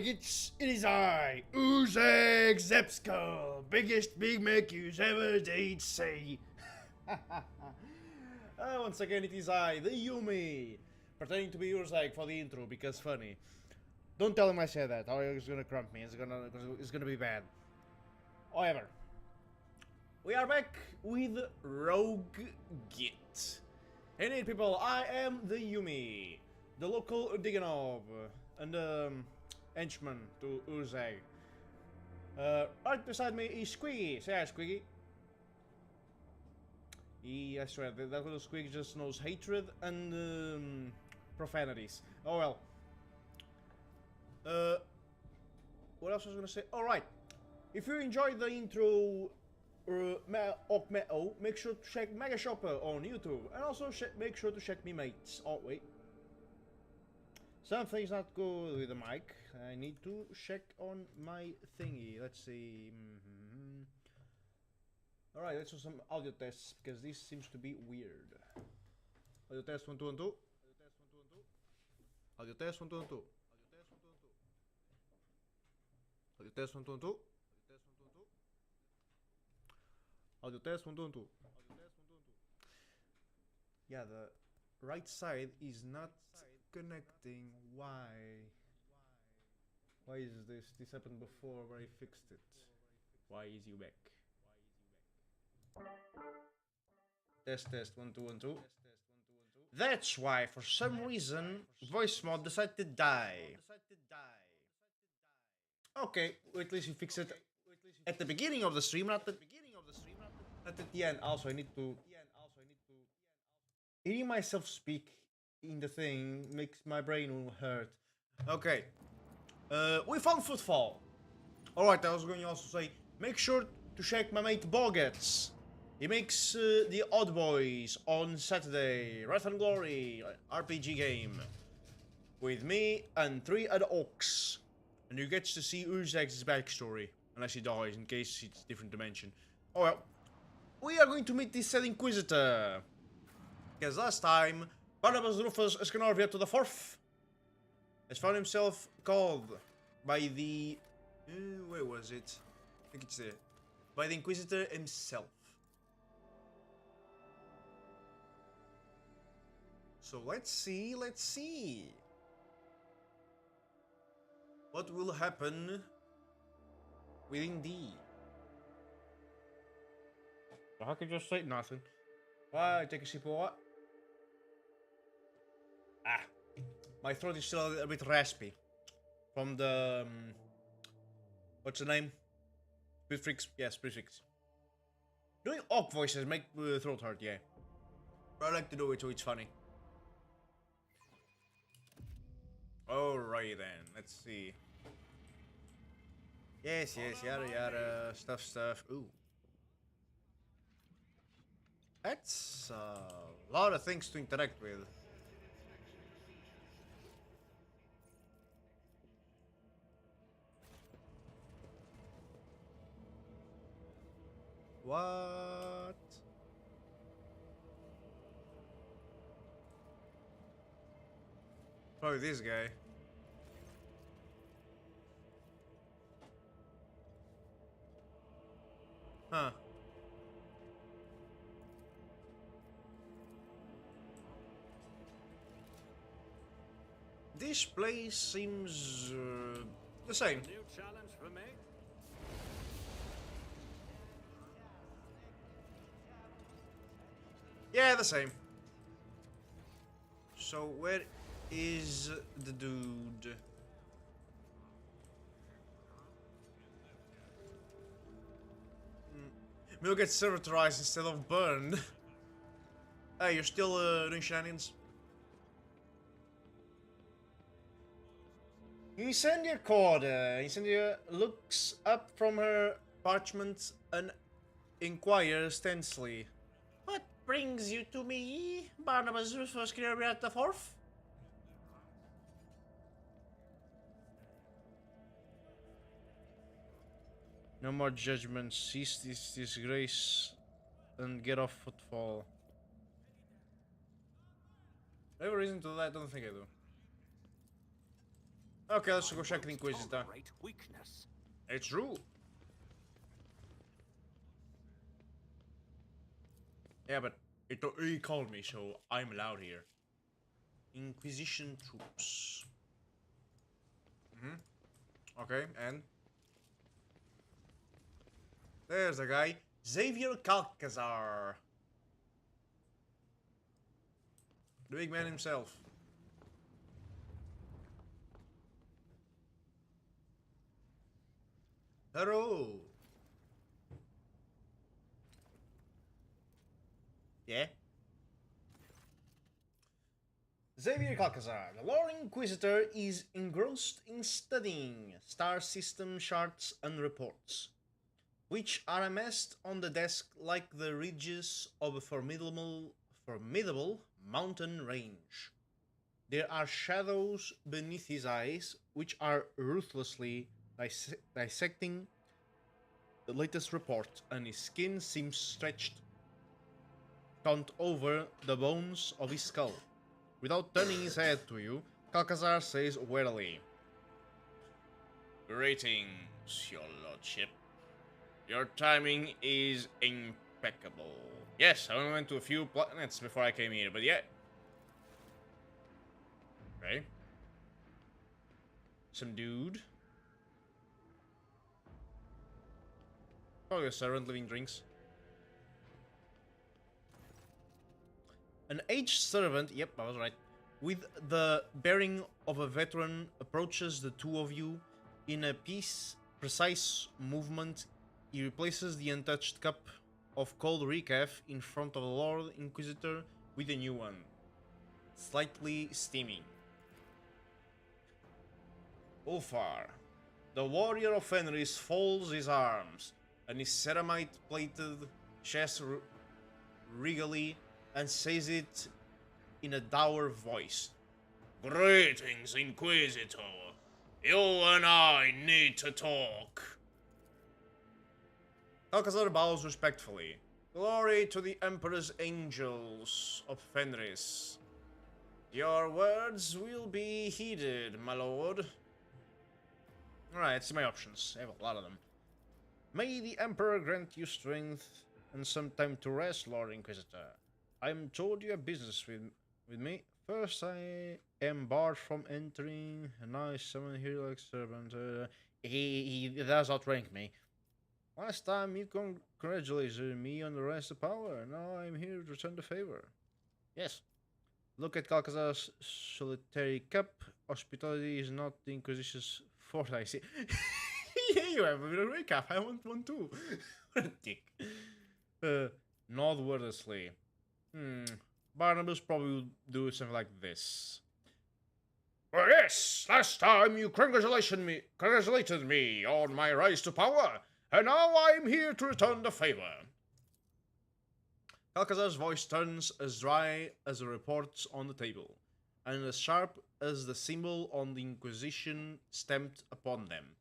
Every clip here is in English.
it is I, Uzek Zepskull, biggest Big Mac you's ever did see. Once again, it is I, the Humie, pretending to be Uzek for the intro because funny. Don't tell him I said that, or he's gonna crump me. It's gonna be bad. However, we are back with Rogue GIT. Hey there, people, I am the Humie, the local Diganob, and henchman to Uzeg. Right beside me is Squiggy. Say hi, Squiggy. I swear, that little Squiggy just knows hatred and profanities. Oh well. What else was I gonna say? Alright. If you enjoyed the intro make sure to check Mega Shopper on YouTube, and also make sure to check me mates. Oh wait, something's not good with the mic. I need to check on my thingy. Let's see. Alright, let's do some audio tests because this seems to be weird. Audio test 1 2 1 2. Audio test 1 2 1 2. Audio test 1 2 1 2. Audio test 1 2 1 2. Yeah, the right side is not connecting. Why? Why is this? This happened before where I fixed it. Why is you back? Test 1 2 1 2. That's why, for some reason, voice mod decided to die. Okay, well, at least you fix it at the beginning of the stream, not at the end. Also, I need to. Hearing myself speak in the thing makes my brain hurt. Okay. We found footfall. Alright, I was going to also say, make sure to check my mate Boggets. He makes the Odd Boys on Saturday. Wrath and Glory RPG game. With me and 3 other orcs. And you get to see Uzek's backstory. Unless he dies, in case it's a different dimension. Oh well. We are going to meet this said Inquisitor. Because last time, Barnabas Rufus Escanorvia to the 4th has found himself called by the... where was it? I think it's there. By the Inquisitor himself. So let's see. What will happen within D? I could just say nothing. Why? Take a sip of what? Ah, my throat is still a bit raspy from the what's the name? Spirit Freaks. Yeah, Spirit Freaks. Doing orc voices make throat hurt. Yeah, but I like to do it so it's funny. Alright then, let's see. Yes, yada yada, stuff. Ooh. That's a lot of things to interact with. What? Probably this guy. Huh. This place seems the same. New challenge for me? Yeah, the same. So where is the dude? We'll get servitorized instead of burned. Hey, you're still doing shenanigans? Incendia Corda. Incendia looks up from her parchment and inquires tensely. What brings you to me, Barnabas Rufus at the 4th? No more judgment. Cease this disgrace and get off footfall. Do I have a reason to do that? I don't think I do. Okay, let's go check the Inquisitor. Great weakness. It's true. Yeah, but he called me, so I'm allowed here. Inquisition troops. Okay, and there's the guy, Xavier Calcazar, the big man himself. Hello. Yeah. Xavier Calcazar, the Lord Inquisitor, is engrossed in studying star system charts and reports, which are amassed on the desk like the ridges of a formidable mountain range. There are shadows beneath his eyes, which are ruthlessly dissecting the latest report, and his skin seems stretched count over the bones of his skull. Without turning his head to you, Calcazar says wearily, "Greetings, your lordship. Your timing is impeccable." Yes, I only went to a few planets before I came here, but yeah. Okay. Some dude. Probably a servant leaving drinks. An aged servant, yep, I was right, with the bearing of a veteran approaches the two of you. In a precise movement, he replaces the untouched cup of cold recaf in front of the Lord Inquisitor with a new one, slightly steaming. Ulfar, the warrior of Fenris, folds his arms, and his ceramite-plated chest regally, and says it in a dour voice. "Greetings, Inquisitor. You and I need to talk." Calcazar bows respectfully. "Glory to the Emperor's angels of Fenris. Your words will be heeded, my lord." Alright, let's see my options. I have a lot of them. "May the Emperor grant you strength and some time to rest, Lord Inquisitor. I'm told you have business with me. First, I am barred from entering, and now I summon here like servant. He does outrank me. Last time you congratulated me on the rise to power, now I'm here to return the favor." Yes. Look at Calcazar's solitary cup. Hospitality is not the Inquisition's forte, I see. Yeah, you have a bit of recap. I want one too. What a dick. Nod wordlessly. Barnabas probably would do something like this. "Well, yes, last time you congratulated me on my rise to power, and now I'm here to return the favor." Calcazar's voice turns as dry as the reports on the table, and as sharp as the symbol on the Inquisition stamped upon them.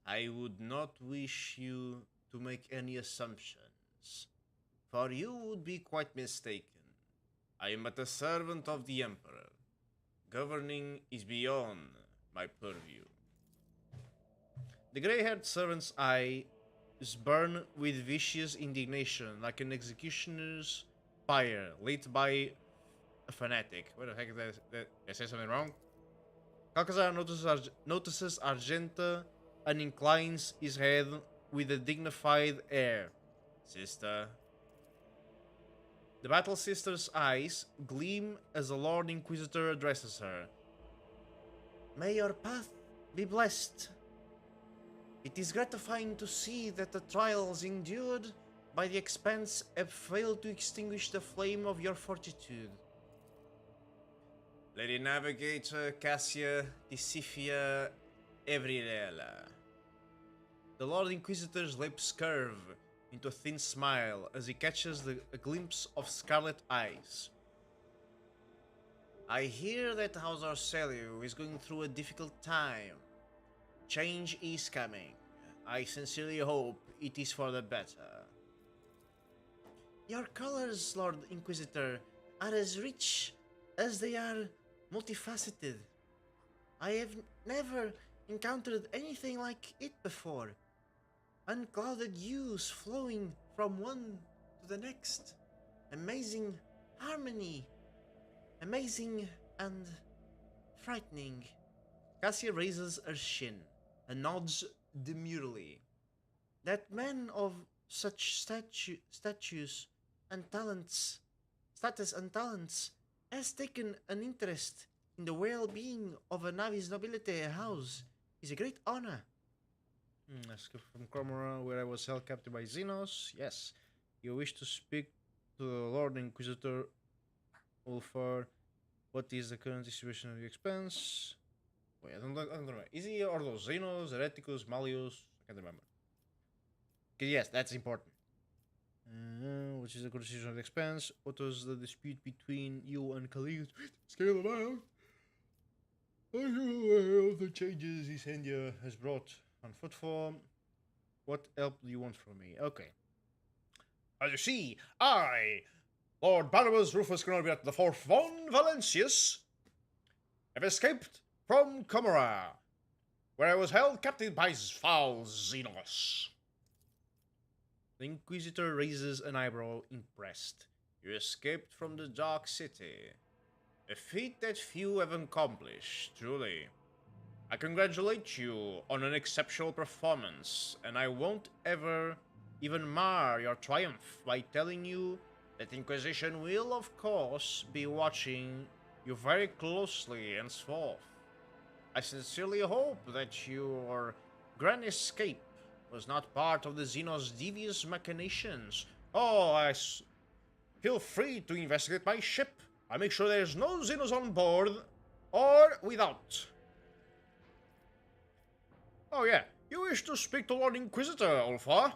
"I would not wish you to make any assumptions, for you would be quite mistaken. I am but a servant of the Emperor. Governing is beyond my purview." The grey-haired servant's eyes burn with vicious indignation, like an executioner's fire lit by a fanatic. What the heck is that? Did I say something wrong? Calcazar notices Argenta and inclines his head with a dignified air. "Sister." The Battle Sister's eyes gleam as the Lord Inquisitor addresses her. "May your path be blessed. It is gratifying to see that the trials endured by the Expanse have failed to extinguish the flame of your fortitude." "Lady Navigator Cassia Disifia Evrirella." The Lord Inquisitor's lips curve into a thin smile as he catches a glimpse of scarlet eyes. "I hear that House Arcelio is going through a difficult time. Change is coming. I sincerely hope it is for the better." "Your colors, Lord Inquisitor, are as rich as they are multifaceted. I have never encountered anything like it before. Unclouded hues flowing from one to the next. Amazing harmony. Amazing and frightening. Cassia raises her chin and nods demurely. That man of such status and talents, has taken an interest in the well-being of a Navis nobility house is a great honor. Escape from Cromora, where I was held captive by Xenos. Yes. You wish to speak to the Lord Inquisitor Ulfar. What is the current distribution of the expense? Wait, I don't know. Is he or those Xenos, Hereticus, Malleus? I can't remember. Okay, yes, that's important. Which is the current distribution of the expense? What was the dispute between you and colleagues? Scale them out. Are you aware of the changes Isendia has brought on foot form? What help do you want from me? Okay. As you see, I, Lord Barnabas Rufus Gronoviat the Fourth von Valencius, have escaped from Comora, where I was held captive by foul Xenos. The Inquisitor raises an eyebrow, impressed. You escaped from the Dark City. A feat that few have accomplished, truly. I congratulate you on an exceptional performance, and I won't ever even mar your triumph by telling you that Inquisition will, of course, be watching you very closely henceforth. I sincerely hope that your grand escape was not part of the Xenos' devious machinations. Oh, feel free to investigate my ship. I'll make sure there's no Xenos on board, or without. Oh yeah, you wish to speak to Lord Inquisitor, Ulfa?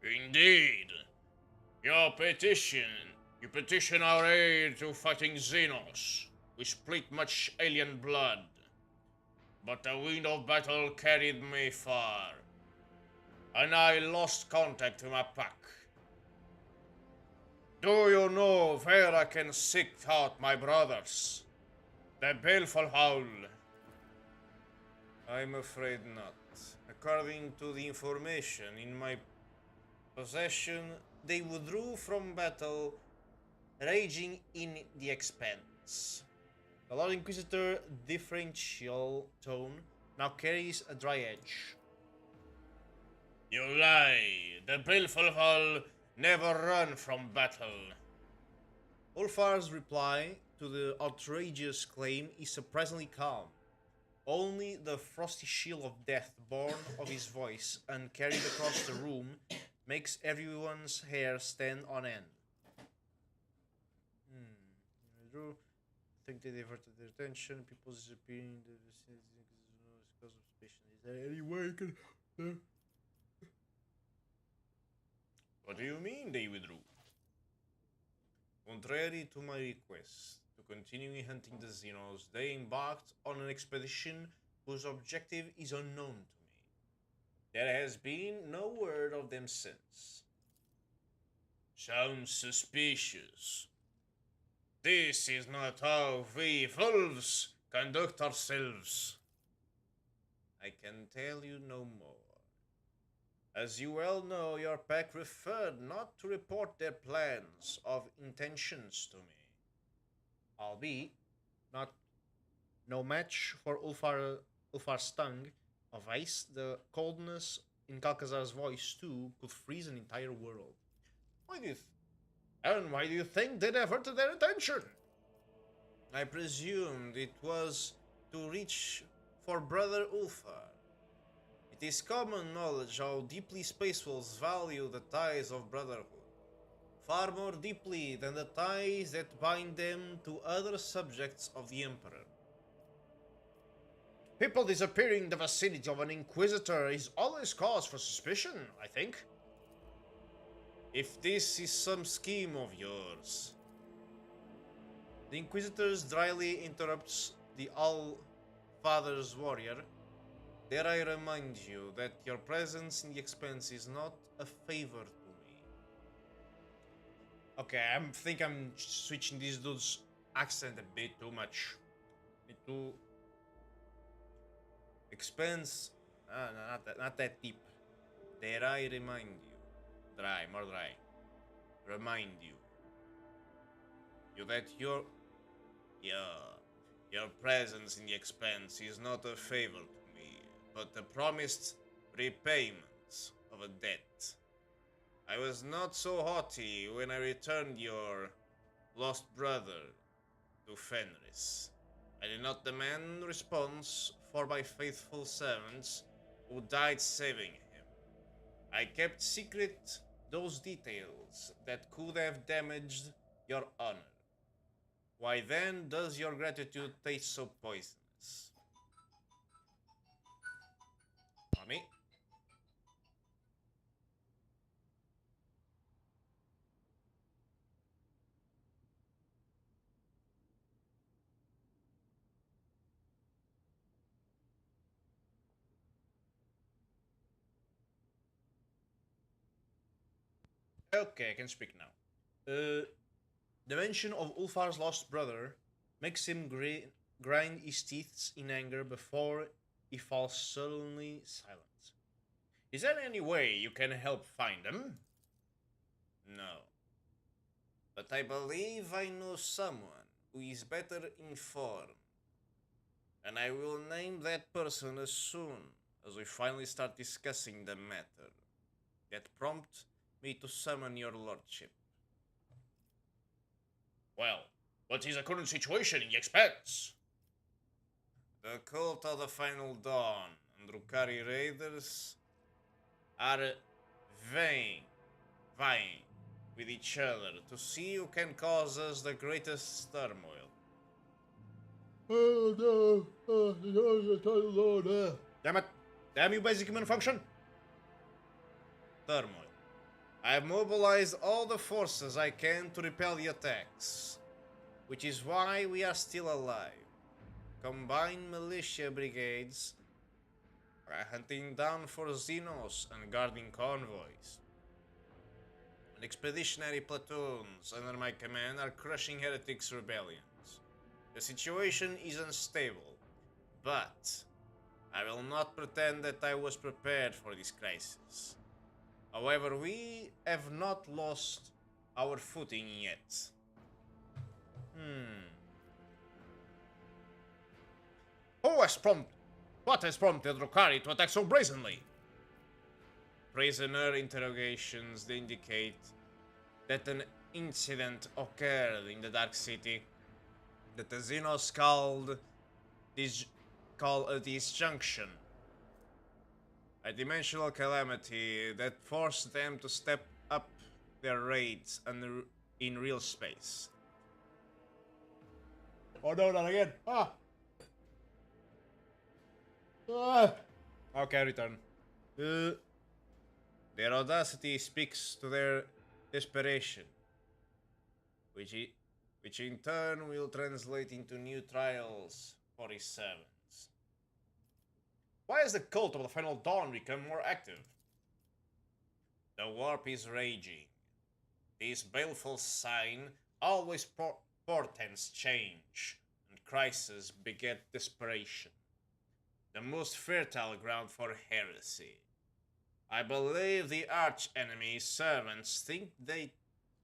Indeed. You petition our aid to fighting Xenos. We split much alien blood. But the wind of battle carried me far, and I lost contact with my pack. Do you know where I can seek out my brothers? The Baleful Howl. I'm afraid not. According to the information in my possession, they withdrew from battle, raging in the Expanse. The Lord Inquisitor differential tone now carries a dry edge. You lie. The Baleful Howl never run from battle. Ulfar's reply to the outrageous claim is surprisingly calm. Only the frosty chill of death born of his voice and carried across the room makes everyone's hair stand on end. I think they diverted their attention. People disappearing. Because of suspicion. Is there any way you can? What do you mean they withdrew? Contrary to my request to continue hunting the Xenos, they embarked on an expedition whose objective is unknown to me. There has been no word of them since. Sounds suspicious. This is not how we wolves conduct ourselves. I can tell you no more. As you well know, your pack referred not to report their plans of intentions to me. Albeit, no match for Ulfar's tongue of ice, the coldness in Kalkazar's voice too could freeze an entire world. Why do you think they diverted their attention? I presumed it was to reach for Brother Ulfar. It is common knowledge how deeply Space Wolves value the ties of brotherhood, far more deeply than the ties that bind them to other subjects of the Emperor. People disappearing in the vicinity of an Inquisitor is always cause for suspicion, I think. If this is some scheme of yours. The Inquisitor dryly interrupts the All-Father's warrior. Dare I remind you that your presence in the Expanse is not a favor to me. Okay, I think I'm switching this dude's accent a bit too much. Need to expense... no, not that deep. Dare I remind you? More dry. Remind you. That your presence in the expense is not a favor to me, but a promised repayment of a debt. I was not so haughty when I returned your lost brother to Fenris. I did not demand response for my faithful servants who died saving him. I kept secret those details that could have damaged your honor. Why then does your gratitude taste so poisonous? Mommy? Okay, I can speak now. The mention of Ulfar's lost brother makes him grind his teeth in anger before he falls suddenly silent. Is there any way you can help find him? No. But I believe I know someone who is better informed. And I will name that person as soon as we finally start discussing the matter. That prompt me to summon your lordship. Well, what is the current situation in the expanse? The cult of the Final Dawn and Drukari Raiders are vying with each other to see who can cause us the greatest turmoil. Oh no, damn it! Damn you, basic human function! Turmoil. I have mobilized all the forces I can to repel the attacks, which is why we are still alive. Combined militia brigades are hunting down for Xenos and guarding convoys. And expeditionary platoons under my command are crushing heretics' rebellions. The situation is unstable, but I will not pretend that I was prepared for this crisis. However, we have not lost our footing yet. What has prompted Drukari to attack so brazenly? Prisoner interrogations indicate that an incident occurred in the Dark City that the Xenos call a disjunction. A dimensional calamity that forced them to step up their raids in real space. Oh no, not again! Okay, return. Their audacity speaks to their desperation, which in turn will translate into new trials for his servants. Why has the cult of the Final Dawn become more active? The warp is raging. This baleful sign always portends change, and crisis beget desperation. The most fertile ground for heresy. I believe the arch-enemy's servants think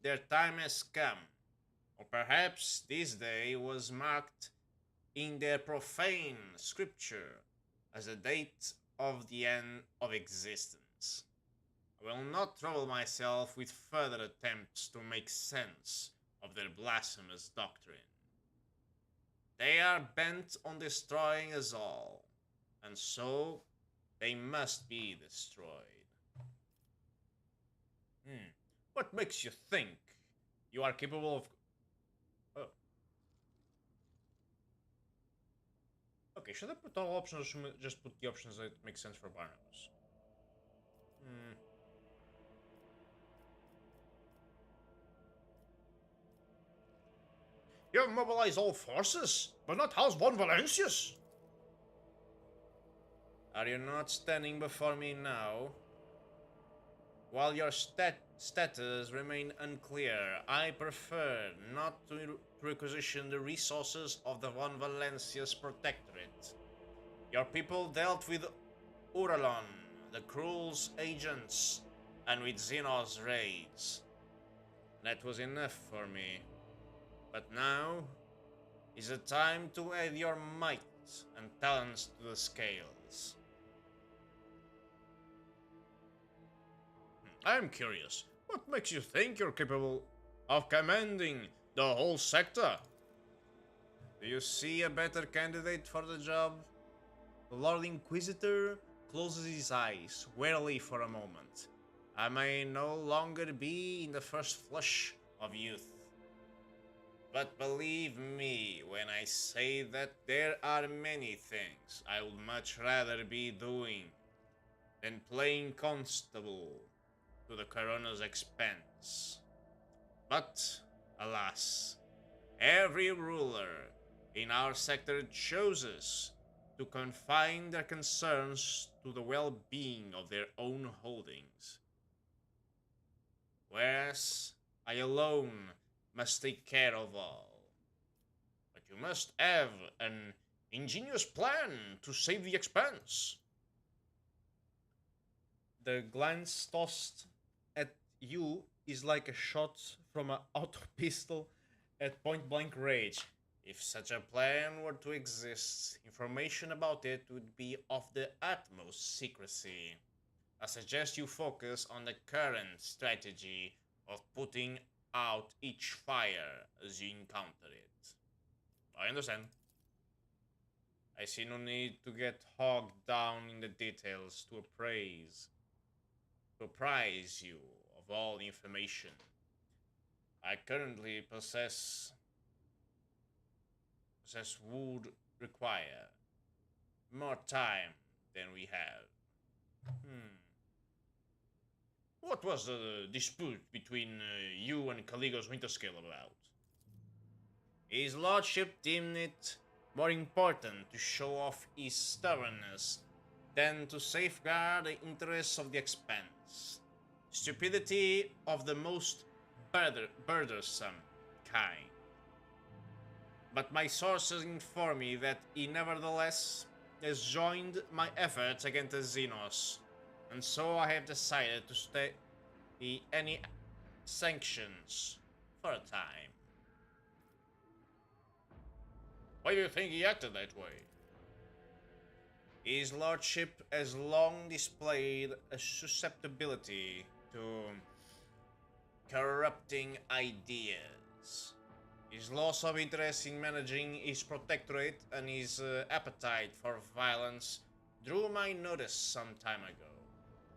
their time has come, or perhaps this day was marked in their profane scripture as the date of the end of existence. I will not trouble myself with further attempts to make sense of their blasphemous doctrine. They are bent on destroying us all, and so they must be destroyed. What makes you think you are capable of... Oh. Okay, should I put all options or should I just put the options that make sense for Barnabas? You have mobilized all forces, but not House von Valencius? Are you not standing before me now? While your status remain unclear, I prefer not to requisition the resources of the von Valencius Protectorate. Your people dealt with Uralon, the Cruel's agents, and with Xenos raids. That was enough for me. But now is the time to add your might and talents to the scales. I'm curious, what makes you think you're capable of commanding the whole sector? Do you see a better candidate for the job? The Lord Inquisitor closes his eyes wearily for a moment. I may no longer be in the first flush of youth. But believe me when I say that there are many things I would much rather be doing than playing constable to the coroner's expense. But, alas, every ruler in our sector chooses to confine their concerns to the well-being of their own holdings, whereas I alone must take care of all. But you must have an ingenious plan to save the expense. The glance tossed at you is like a shot from an auto pistol at point blank range. If such a plan were to exist, information about it would be of the utmost secrecy. I suggest you focus on the current strategy of putting out each fire as you encounter it. I understand. I see no need to get hogged down in the details to apprise you of all the information. I currently would require more time than we have. What was the dispute between you and Caligos Winterscale about? His lordship deemed it more important to show off his stubbornness than to safeguard the interests of the expanse. Stupidity of the most burdensome kind. But my sources inform me that he nevertheless has joined my efforts against the Xenos, and so I have decided to stay any sanctions for a time. Why do you think he acted that way? His lordship has long displayed a susceptibility to corrupting ideas. His loss of interest in managing his protectorate and his appetite for violence drew my notice some time ago.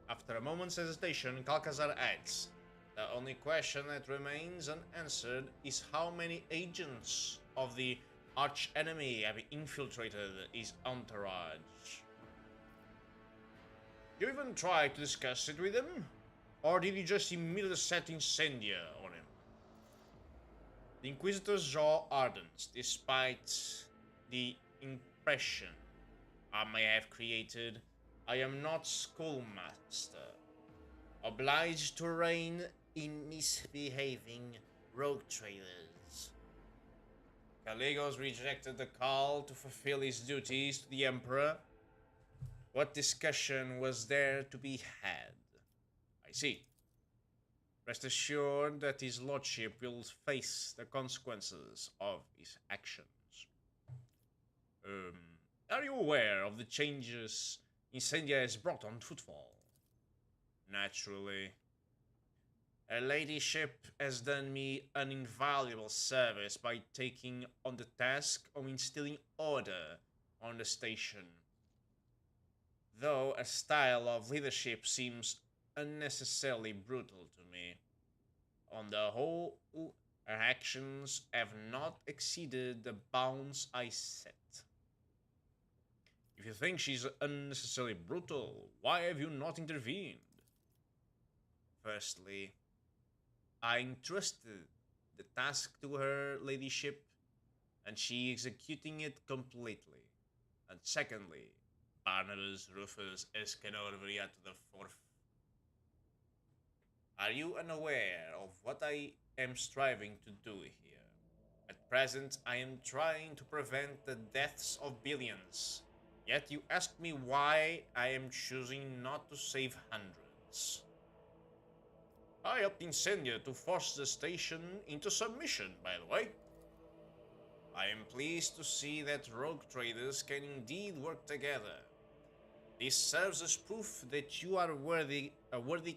After a moment's hesitation, Calcazar adds, the only question that remains unanswered is how many agents of the arch-enemy have infiltrated his entourage. You even tried to discuss it with him? Or did you just immediately set incendia on him? The Inquisitor's jaw hardens, despite the impression I may have created. I am not schoolmaster, obliged to rein in misbehaving rogue traders. Caligos rejected the call to fulfill his duties to the Emperor. What discussion was there to be had? I see. Rest assured that his lordship will face the consequences of his actions. Are you aware of the changes Incendia has brought on Footfall? Naturally. Her ladyship has done me an invaluable service by taking on the task of instilling order on the station. Though a style of leadership seems unnecessarily brutal to me. On the whole, her actions have not exceeded the bounds I set. If you think she's unnecessarily brutal, why have you not intervened? Firstly, I entrusted the task to her ladyship, and she executing it completely. And secondly, Barnabas Rufus Escanor to the fourth. Are you unaware of what I am striving to do here? At present, I am trying to prevent the deaths of billions, Yet you ask me why I am choosing not to save hundreds. I helped Incendia to force the station into submission, by the way. I am pleased to see that rogue traders can indeed work together. This serves as proof that you are a worthy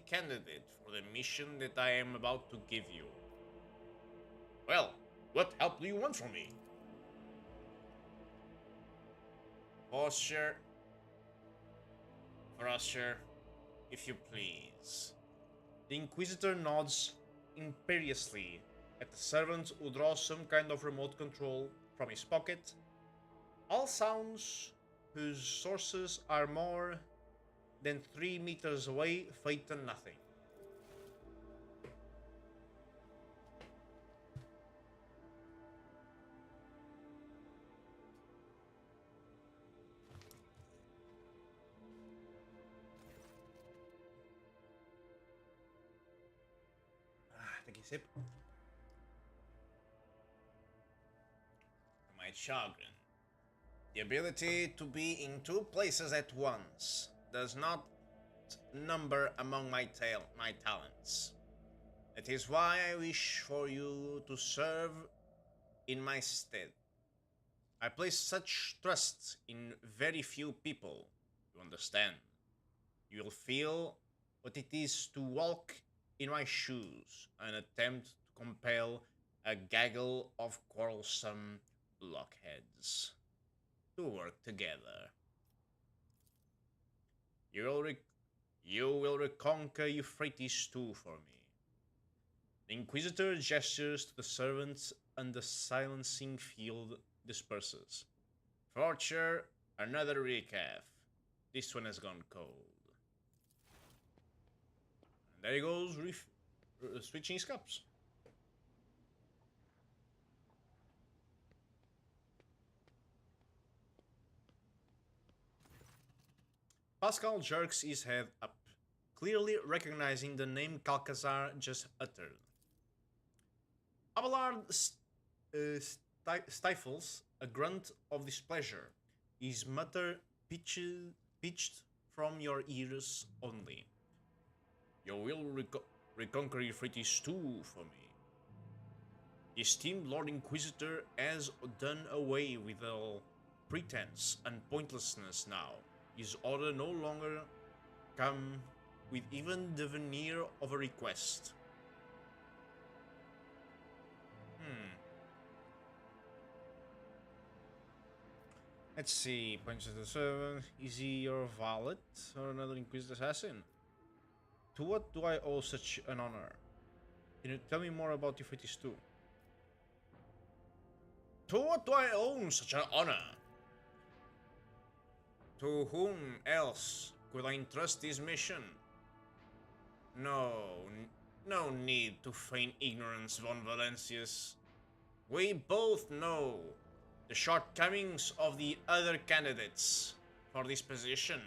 candidate for the mission that I am about to give you. Well, what help do you want from me? Posture, Frosher, if you please. The Inquisitor nods imperiously at the servant who draws some kind of remote control from his pocket. All sounds whose sources are more than 3 meters away fade to nothing. Take a sip. To my chagrin, the ability to be in two places at once does not number among my talents. That is why I wish for you to serve in my stead. I place such trust in very few people, you understand. You will feel what it is to walk in my shoes and attempt to compel a gaggle of quarrelsome blockheads to work together. You will reconquer Euphrates too for me. The Inquisitor gestures to the servants and the silencing field disperses. Fortune, another recap. This one has gone cold. And there he goes, switching his cups. Pascal jerks his head up, clearly recognizing the name Calcazar just uttered. Abelard stifles a grunt of displeasure, his mutter pitched from your ears only. You will reconquer Euphrates too for me. The esteemed Lord Inquisitor has done away with all pretense and pointlessness now. His order no longer come with even the veneer of a request. Let's see, punches the servant. Is he your valet or another Inquisitor assassin? To what do I owe such an honor? Can you tell me more about Euphrates too? To what do I owe such an honor? To whom else could I entrust this mission? No need to feign ignorance, von Valencius. We both know the shortcomings of the other candidates for this position.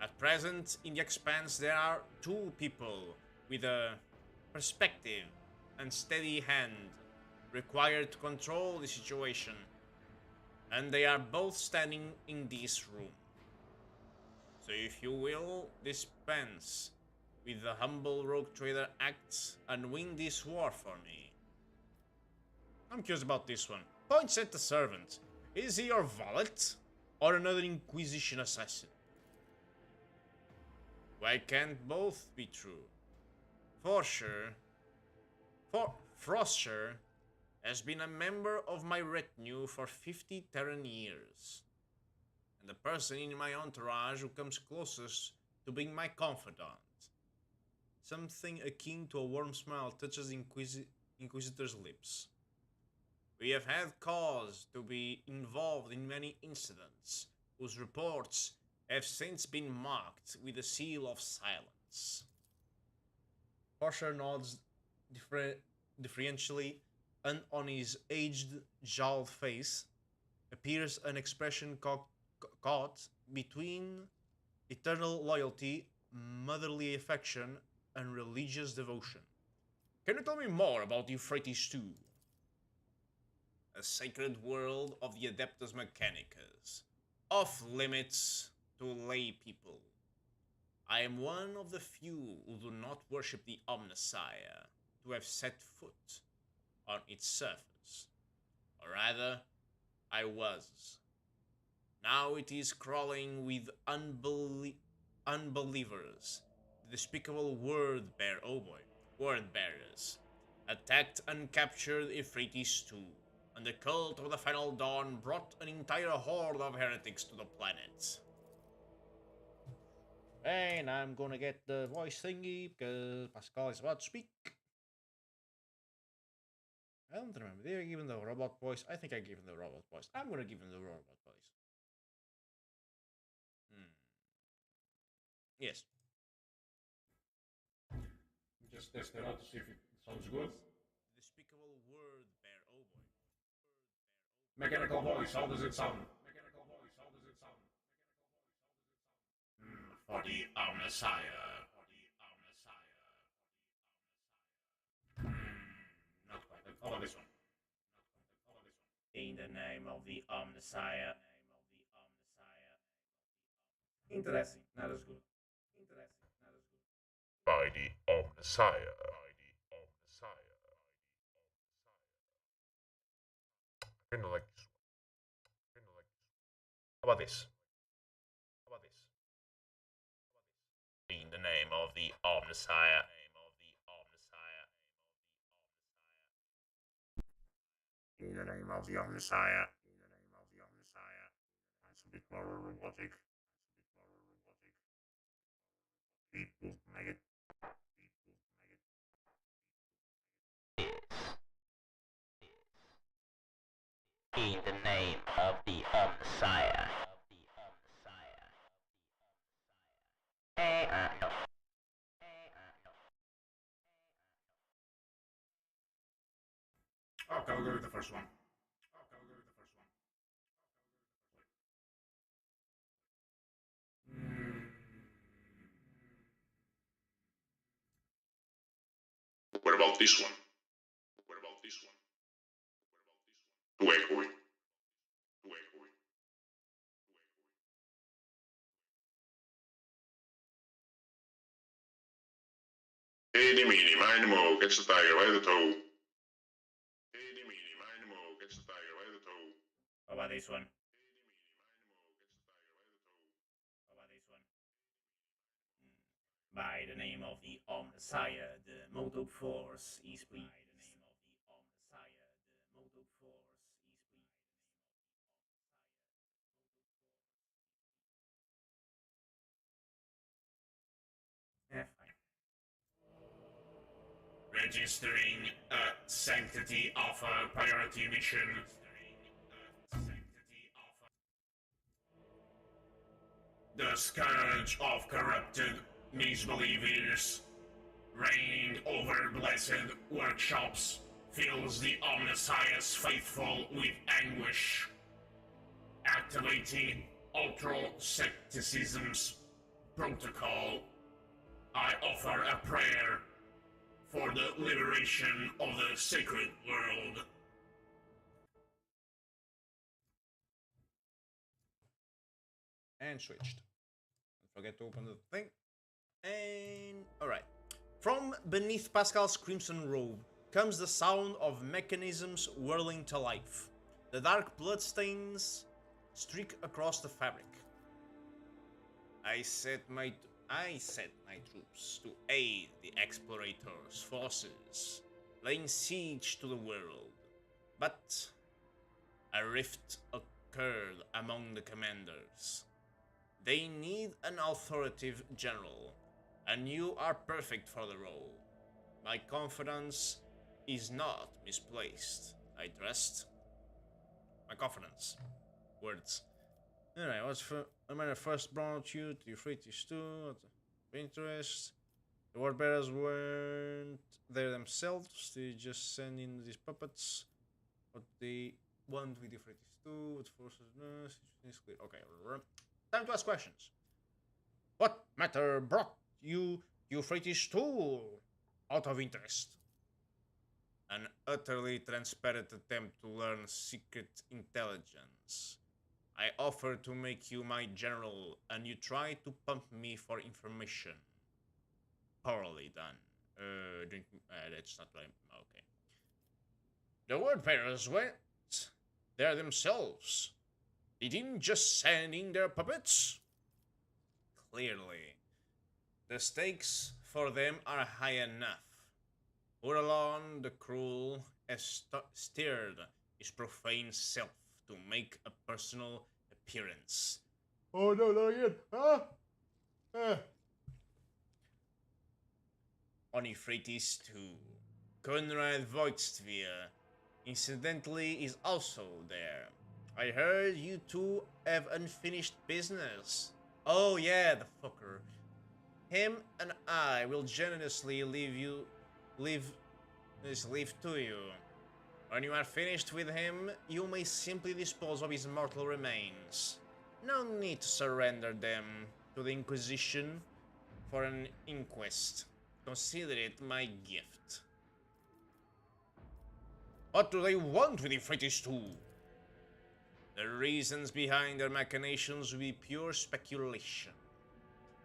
At present, in the Expanse, there are two people with a perspective and steady hand required to control the situation, and they are both standing in this room. So if you will dispense with the humble rogue trader act and win this war for me. I'm curious about this one. Points at the servant. Is he your valet or another Inquisition assassin? Why can't both be true? Frosher has been a member of my retinue for 50 Terran years, and the person in my entourage who comes closest to being my confidant. Something akin to a warm smile touches the Inquisitor's lips. We have had cause to be involved in many incidents, whose reports have since been marked with a seal of silence. Porsche nods deferentially, and on his aged, jowled face appears an expression caught between eternal loyalty, motherly affection, and religious devotion. Can you tell me more about Euphrates II? A sacred world of the Adeptus Mechanicus, off limits to lay people. I am one of the few who do not worship the Omnissiah to have set foot on its surface. Or rather, I was. Now it is crawling with unbelievers, the despicable word bearers, attacked and captured Euphrates II, and the cult of the Final Dawn brought an entire horde of heretics to the planet. And I'm gonna get the voice thingy because Pascal is about to speak. I don't remember. Did I give him the robot voice? I think I gave him the robot voice. I'm gonna give him the robot voice. Yes. Just test it out to see if it sounds good. Despicable word bear. Oh boy. Mechanical voice, how does it sound? For the Omnissiah. Not quite. How about this one? In the name of the Omnissiah. Interesting. Not as good. By the Omnissiah. I kinda like this one. How about this? In the name of the Omnissiah. In the name of the Omnissiah. It's a bit more robotic. People make it. In the name of the Messiah. No. Okay, we'll go with the first one. What about this one? Too echoey. Eeny, meeny, miny, moe, catch the tiger by the toe. Eeny, meeny, miny, moe, catch the tiger by the toe. How about this one? By the name of the Omnissiah, the motor force is pleased. Yeah, fine. Registering a sanctity of a priority mission. The scourge of corrupted misbelievers reigning over blessed workshops fills the Omnissiah's faithful with anguish. Activating ultra-secticism's protocol, I offer a prayer for the liberation of the sacred world. And switched. Don't forget to open the thing. And alright. From beneath Pascal's crimson robe comes the sound of mechanisms whirling to life. The dark bloodstains streak across the fabric. I set my troops to aid the explorators' forces, laying siege to the world. But a rift occurred among the commanders. They need an authoritative general, and you are perfect for the role. My confidence is not misplaced, I trust. My confidence. Words. Alright, when I first brought you to Euphrates II, of interest, the word bearers weren't there themselves, they just send in these puppets. What they want with Euphrates II, what forces, it's clear. Okay, time to ask questions. What matter brought you Euphrates II out of interest? An utterly transparent attempt to learn secret intelligence. I offer to make you my general, and you try to pump me for information. Poorly done. That's not right. Okay. The word bearers went there themselves. They didn't just send in their puppets. Clearly, the stakes for them are high enough. Uralon the Cruel has steered his profane self to make a personal appearance. Oh no, not again! On Euphrates too. Conrad Voigtsphere, incidentally, is also there. I heard you two have unfinished business. Oh yeah, the fucker. Him and I will generously leave to you. When you are finished with him, you may simply dispose of his mortal remains. No need to surrender them to the Inquisition for an inquest. Consider it my gift. What do they want with Euphrates II? The reasons behind their machinations will be pure speculation.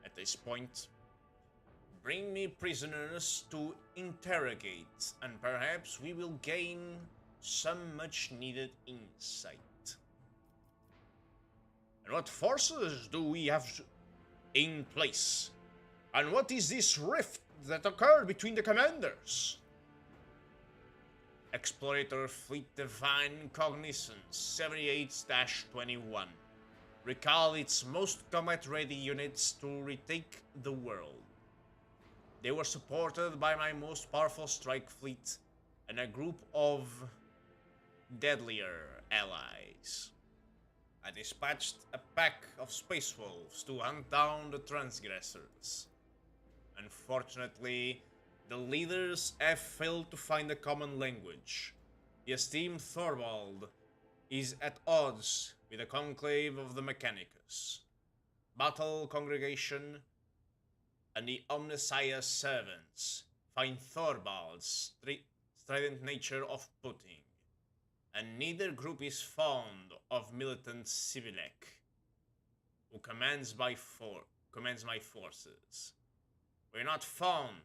At this point, bring me prisoners to interrogate, and perhaps we will gain some much-needed insight. And what forces do we have in place? And what is this rift that occurred between the commanders? Explorator Fleet Divine Cognizance 78-21. Recall its most combat-ready units to retake the world. They were supported by my most powerful strike fleet and a group of deadlier allies. I dispatched a pack of space wolves to hunt down the transgressors. Unfortunately, the leaders have failed to find a common language. The esteemed Thorvald is at odds with the conclave of the Mechanicus. Battle Congregation and the Omnissiah servants find Thorvald's strident nature off-putting, and neither group is fond of militant Civilek, who commands my forces. We're not fond,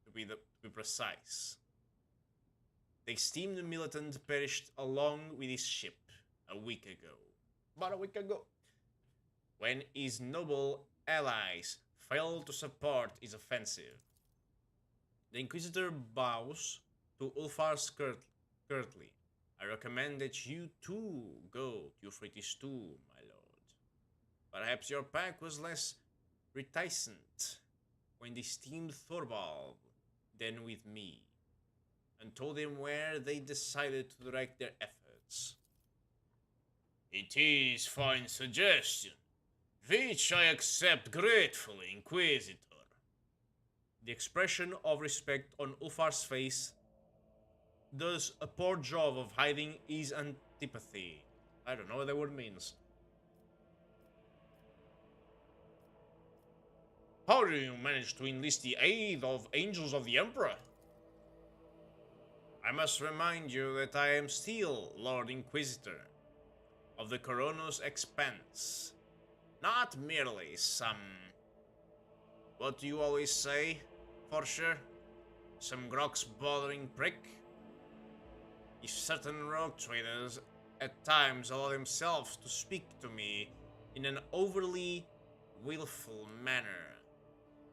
to be precise. The esteemed militant perished along with his ship about a week ago, when his noble allies failed to support his offensive. The Inquisitor bows to Ulfar's curtly. I recommend that you too go to Euphrates II, my lord. Perhaps your pack was less reticent when the esteemed Thorvald than with me, and told him where they decided to direct their efforts. It is fine suggestion, which I accept gratefully, Inquisitor. The expression of respect on Ulfar's face does a poor job of hiding his antipathy. I don't know what that word means. How do you manage to enlist the aid of Angels of the Emperor? I must remind you that I am still Lord Inquisitor of the Coronos Expanse, not merely some... what do you always say, Forsher? Some Grok's bothering prick? If certain rogue traders at times allow themselves to speak to me in an overly willful manner,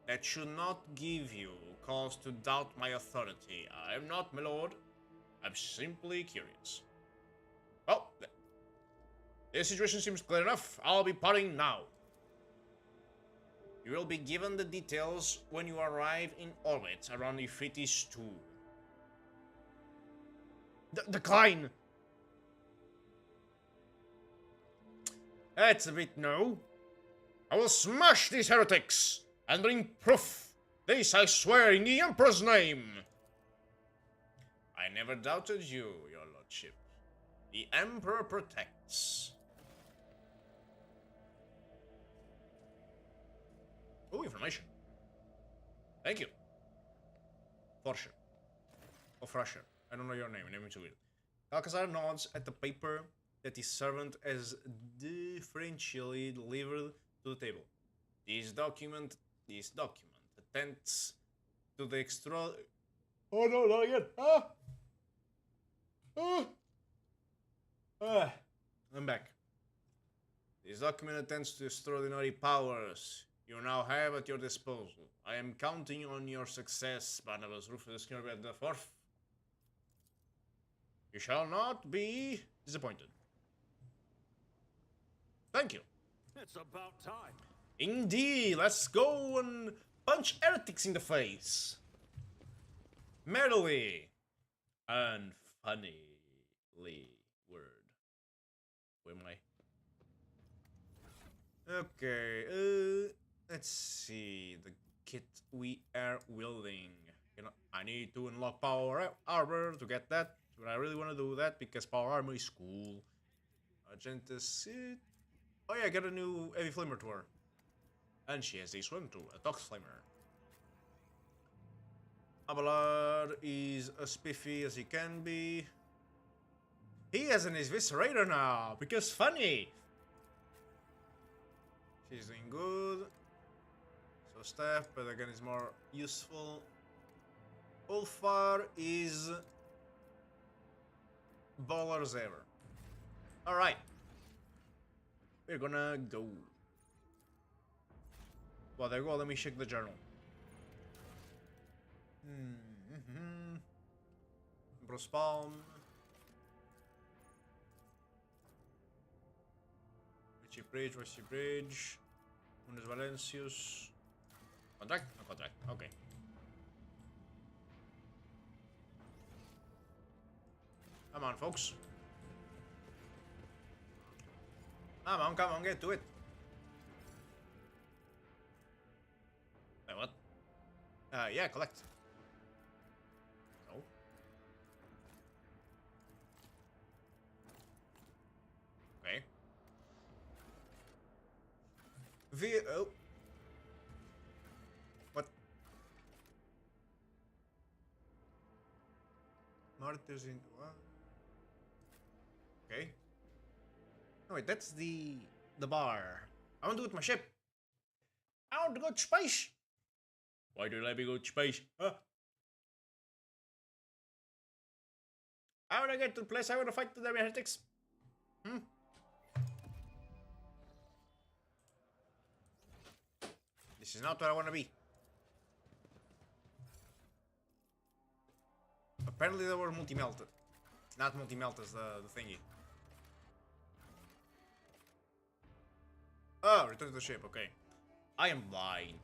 that should not give you cause to doubt my authority. I am not, my lord. I'm simply curious. Well, the situation seems clear enough. I'll be parting now. You will be given the details when you arrive in orbit around Euphrates II. Decline! That's a bit no. I will smash these heretics and bring proof. This I swear in the Emperor's name. I never doubted you, your lordship. The Emperor protects. Oh, information. Thank you. Forsher. Or Frasher. I don't know your name. Name is weird. Alcazar nods at the paper that his servant has differentially delivered to the table. This document attends to the extra... Oh no, not again! I'm back. This document attends to extraordinary powers you now have at your disposal. I am counting on your success, Barnabas Rufus Kirby the Fourth. You shall not be disappointed. Thank you. It's about time. Indeed, let's go and punch heretics in the face. Merrily and funnily. Word. Where am I? Okay, let's see. The kit we are wielding. You know, I need to unlock power armor to get that. But I really want to do that because power armor is cool. Agenta suit. Oh yeah, I got a new heavy flamer to her. And she has this one too, a tox flamer. Abelard is as spiffy as he can be. He has an Eviscerator now, because funny! She's doing good. So staff, but again is more useful. Ulfar is baller as ever. Alright. We're gonna go. Well, there you go, let me check the journal. Bruce Palm. Richie Bridge. Unes Valencius. Contract? No contract, okay. Come on, folks. Come on, get to it. Wait, what? Yeah, collect. No. Okay. Oh. What? Martyrs in what? Okay. No wait, that's the bar. I want to go to my ship. I want to go to space. Why do you let me go to space? Huh? I want to get to the place I want to fight the heretics. This is not where I want to be. Apparently there were multi-melted. Not multi-melters, the thingy. Oh, return to the ship, okay. I am blind.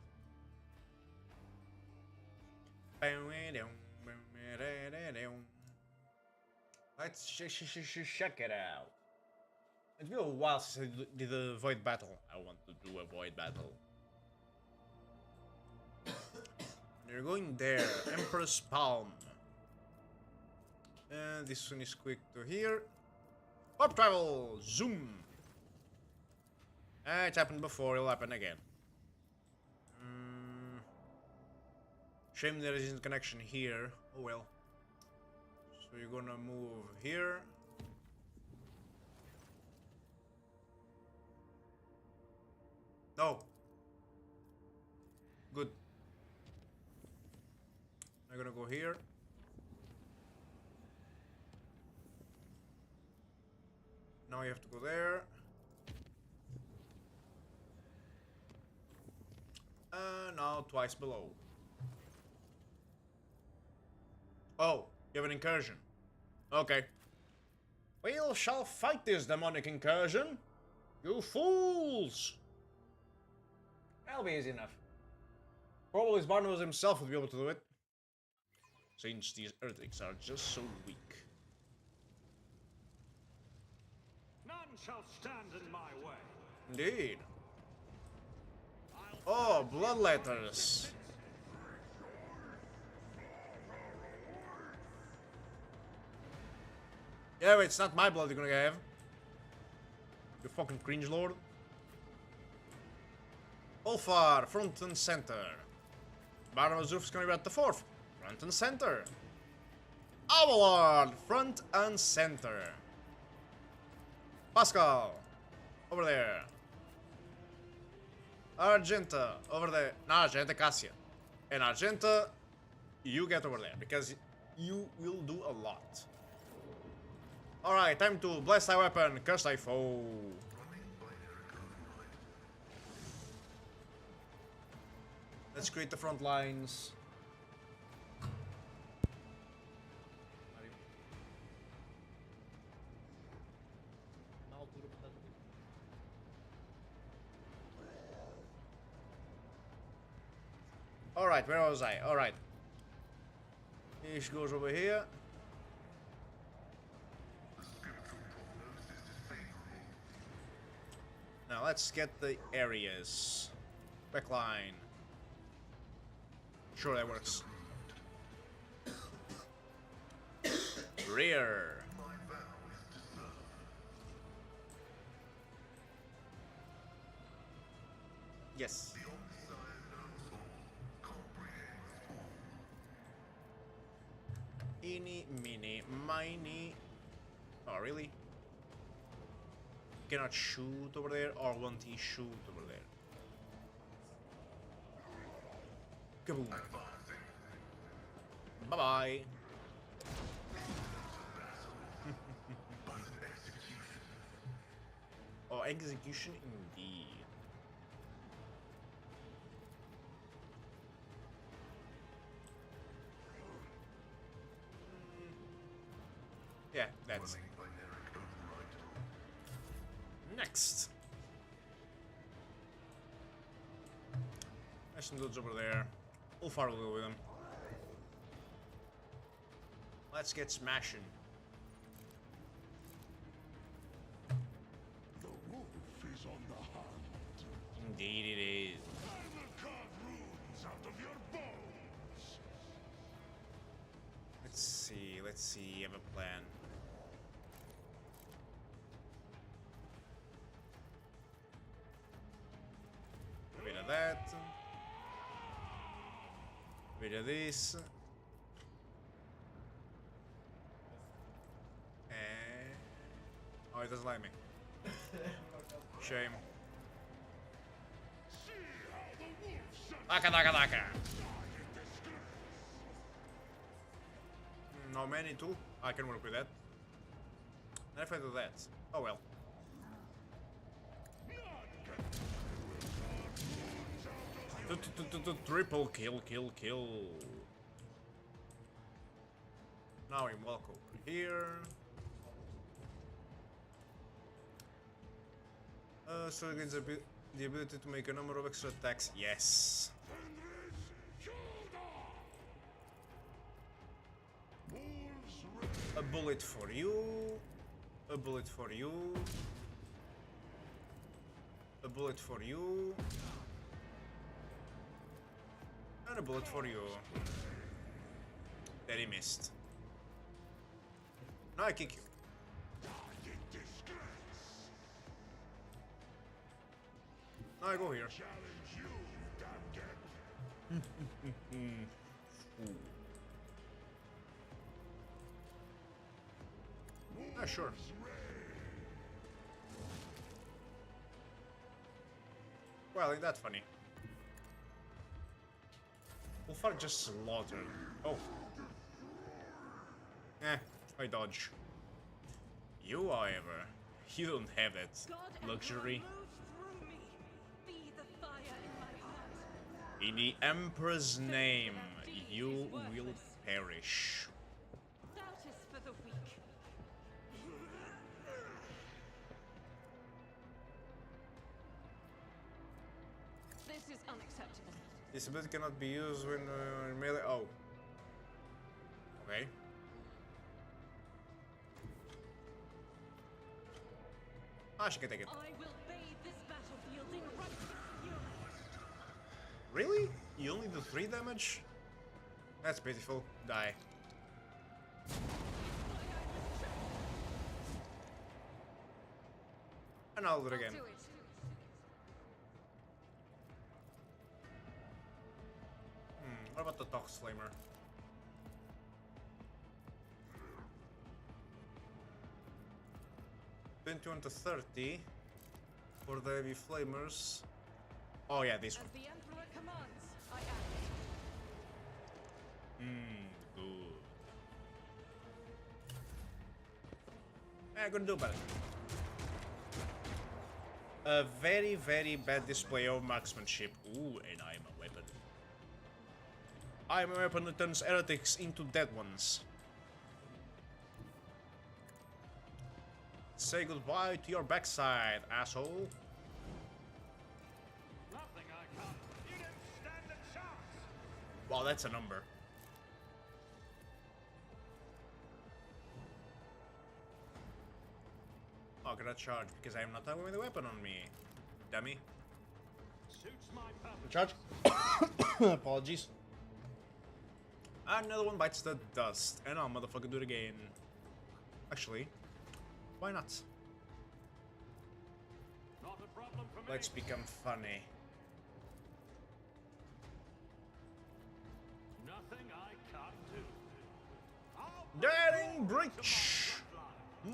Let's check it out. It's been a while since I did a void battle. I want to do a void battle. You're going there, Empress Palm. And this one is quick to here. Warp travel, zoom. It happened before, it'll happen again. Shame there isn't connection here. Oh well. So you're gonna move here. No. Good. I'm gonna go here. Now you have to go there. Now twice below. Oh, you have an incursion. Okay. We shall fight this demonic incursion. You fools! That'll be easy enough. Probably Barnabas himself would be able to do it. Since these heretics are just so weak. None shall stand in my way. Indeed. Oh, bloodletters. Yeah, but it's not my blood you're gonna have. You fucking cringe lord. Ulfar, front and center. Barnabas Rufus gonna be at the fourth. Front and center. Abelard, front and center. Pascal! Over there. Argenta, over there. Not Argenta, Cassia. And Argenta, you get over there, because you will do a lot. Alright, time to bless thy weapon, curse thy foe. Let's create the front lines. Alright, where was I? Alright. This goes over here. Now let's get the areas. Backline. Sure, that works. Rear. Yes. Eeny, meeny, miny. Oh, really? Cannot shoot over there, or won't he shoot over there? Kaboom. Bye-bye. Oh, execution indeed. Yeah, that's next. There's some dudes over there. We'll far away with them. Let's get smashing. The wolf is on the hunt. Indeed it is. I will carve runes out of your bones. Let's see, have a plan. A bit of that. A bit of this. And... oh, it doesn't like me. Shame. See how the wolf Daka daka daka! No many too. I can work with that. And if I do that, oh well. Triple kill, kill, kill. Now we walk over here. So it gains the ability to make a number of extra attacks. Yes. A bullet for you. A bullet for you. A bullet for you. And a bullet for you. That he missed. Now I kick you. Now I go here. Ah, sure. Well, ain't that funny? Ulfar just slaughtered. Oh. I dodge. You, however, you don't have that luxury. In the Emperor's name, you will perish. That is for the weak. This is unacceptable. This ability cannot be used when melee. Oh. Okay. Ah, she can take it. I will bathe this battlefield in righteous fury. Really? You only do 3 damage? That's pitiful. Die. And I'll do it again. Do it. What about the Tox Flamer? 21 to 30 for the heavy flamers. Oh yeah, this As one. the Emperor commands, I act. Good. I could do better. A very, very bad display of marksmanship. Ooh, and I'm a weapon. I'm a weapon that turns heretics into dead ones. Say goodbye to your backside, asshole. Nothing I can't. You didn't stand a chance. Wow, that's a number. Oh, can I charge? Because I am not having the weapon on me. Dummy. Suits my purpose. Charge. Apologies. Another one bites the dust. And I'll motherfucking do it again. Actually, why not? Not a problem for me. Let's become funny. Nothing I can't do. I'll Daring to breach!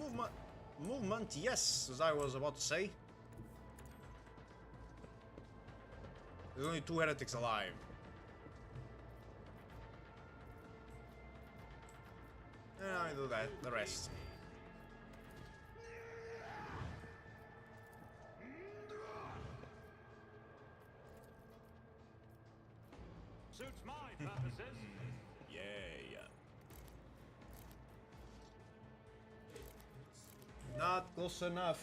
my bloodline. Movement, yes, as I was about to say. There's only 2 heretics alive. And I do that, the rest. Suits my purposes. Yeah. Not close enough.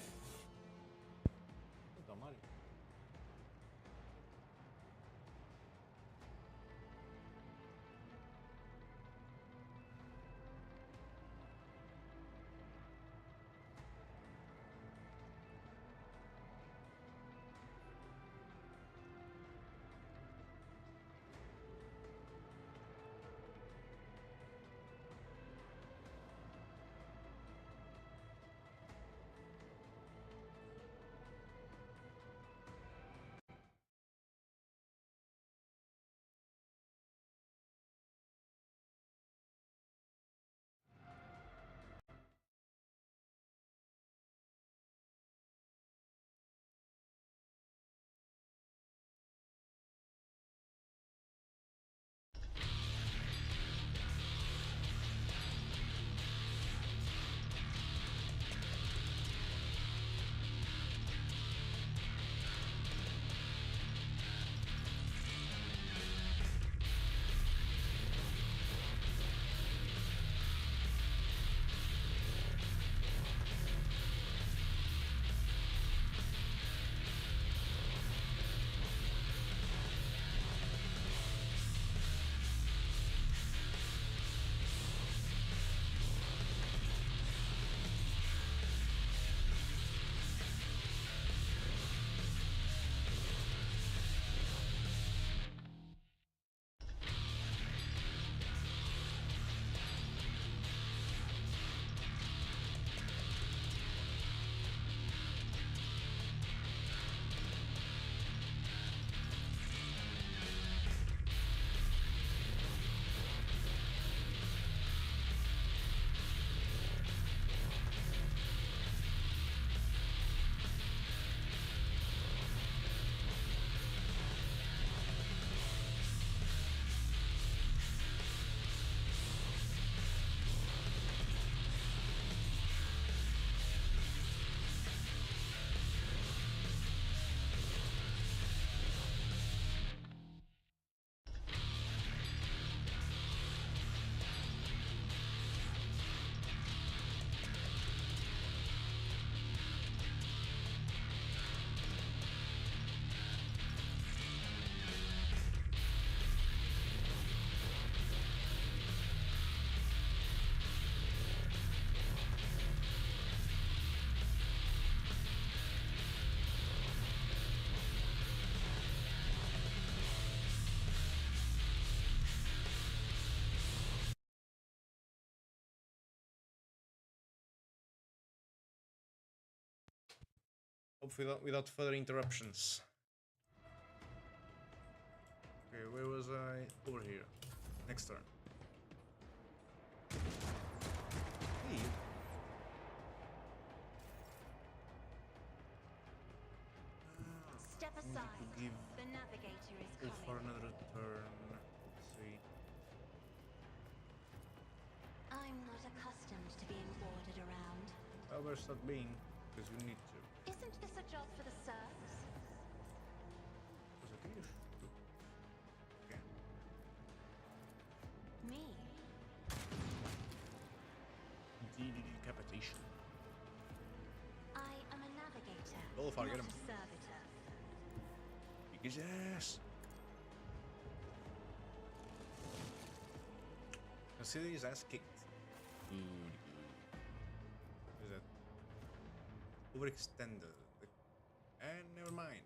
Hopefully without further interruptions. Okay, where was I? Over here. Next turn. Hey. Side, give the navigator is for coming. another turn. Let's see. I'm not accustomed to being ordered around. Well, we're stuck being because we need to. Isn't this a job for the serfs? Was it here? Okay. Me? Decapitation. I am a navigator, Oh, if I not get him. a servitor. Kick his ass. Consider his ass kicked. What is that? Overextended. And never mind.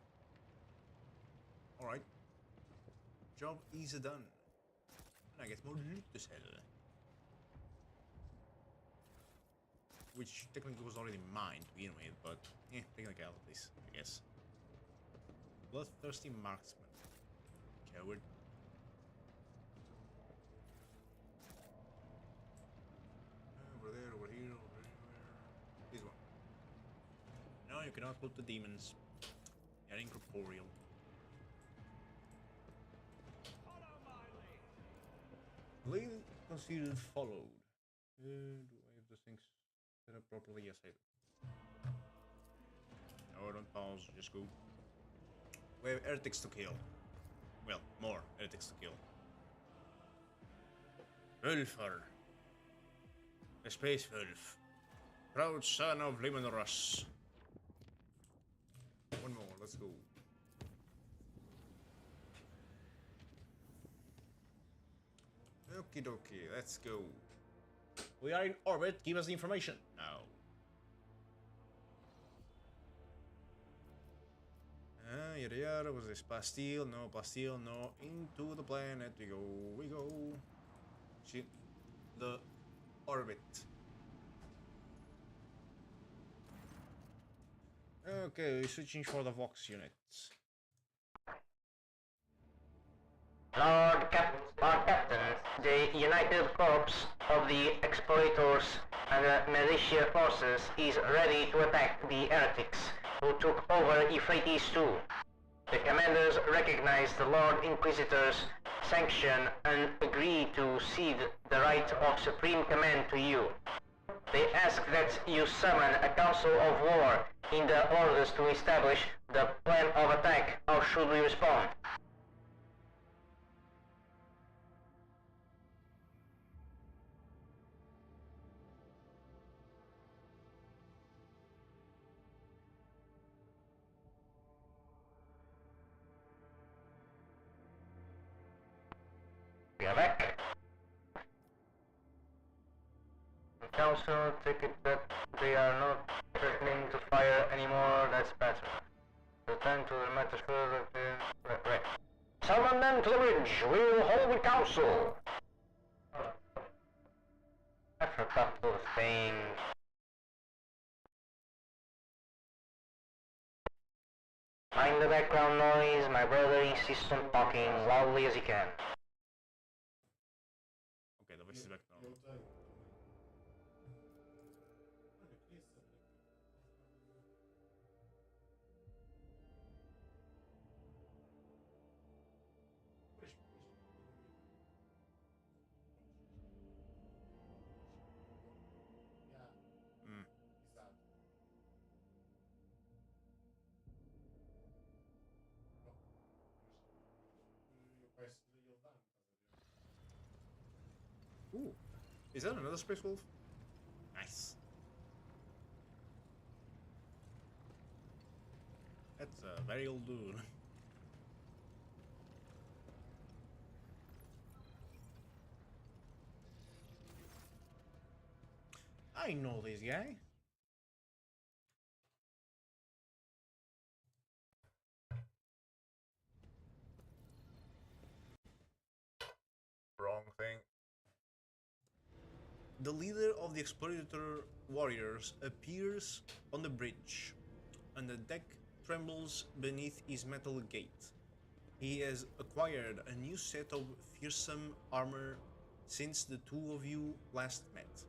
Alright. Job is done. And I get more loot to sell. Which technically was already mine to begin with, but technicalities, I guess. Bloodthirsty marksman. Coward. Over there, over here, over here. This one. No, you cannot put the demons. They're incorporeal. Follow my lead. Lead considered followed. Do I have the things set up properly? Yes, I do. No, don't pause, just go. We have heretics to kill. Well, more heretics to kill. Wulfar. The Space Wolf. Proud son of Limonrus. One more, let's go. Okie dokie, let's go. We are in orbit, give us the information. No. Yada yada, was this Bastille? No, Bastille, no. Into the planet we go. Shit. The orbit. Okay, we're switching for the Vox units. Lord Captain, the United Corps of the Exploiters and the Militia Forces is ready to attack the heretics who took over Euphrates II. The commanders recognize the Lord Inquisitor's sanction and agree to cede the right of supreme command to you. They ask that you summon a council of war in the orders to establish the plan of attack. How should we respond? We are back. The council take it that they are not threatening to fire anymore. That's better. Return to the matter further. Right. Summon them to the bridge. We will hold the council. I forgot those things. Mind the background noise. My brother insists on talking loudly as he can. Okay, the voice is back now. Ooh, is that another Space Wolf? Nice. That's a very old dude. I know this guy. Wrong thing. The leader of the Exploiter warriors appears on the bridge, and the deck trembles beneath his metal gate. He has acquired a new set of fearsome armor since the two of you last met,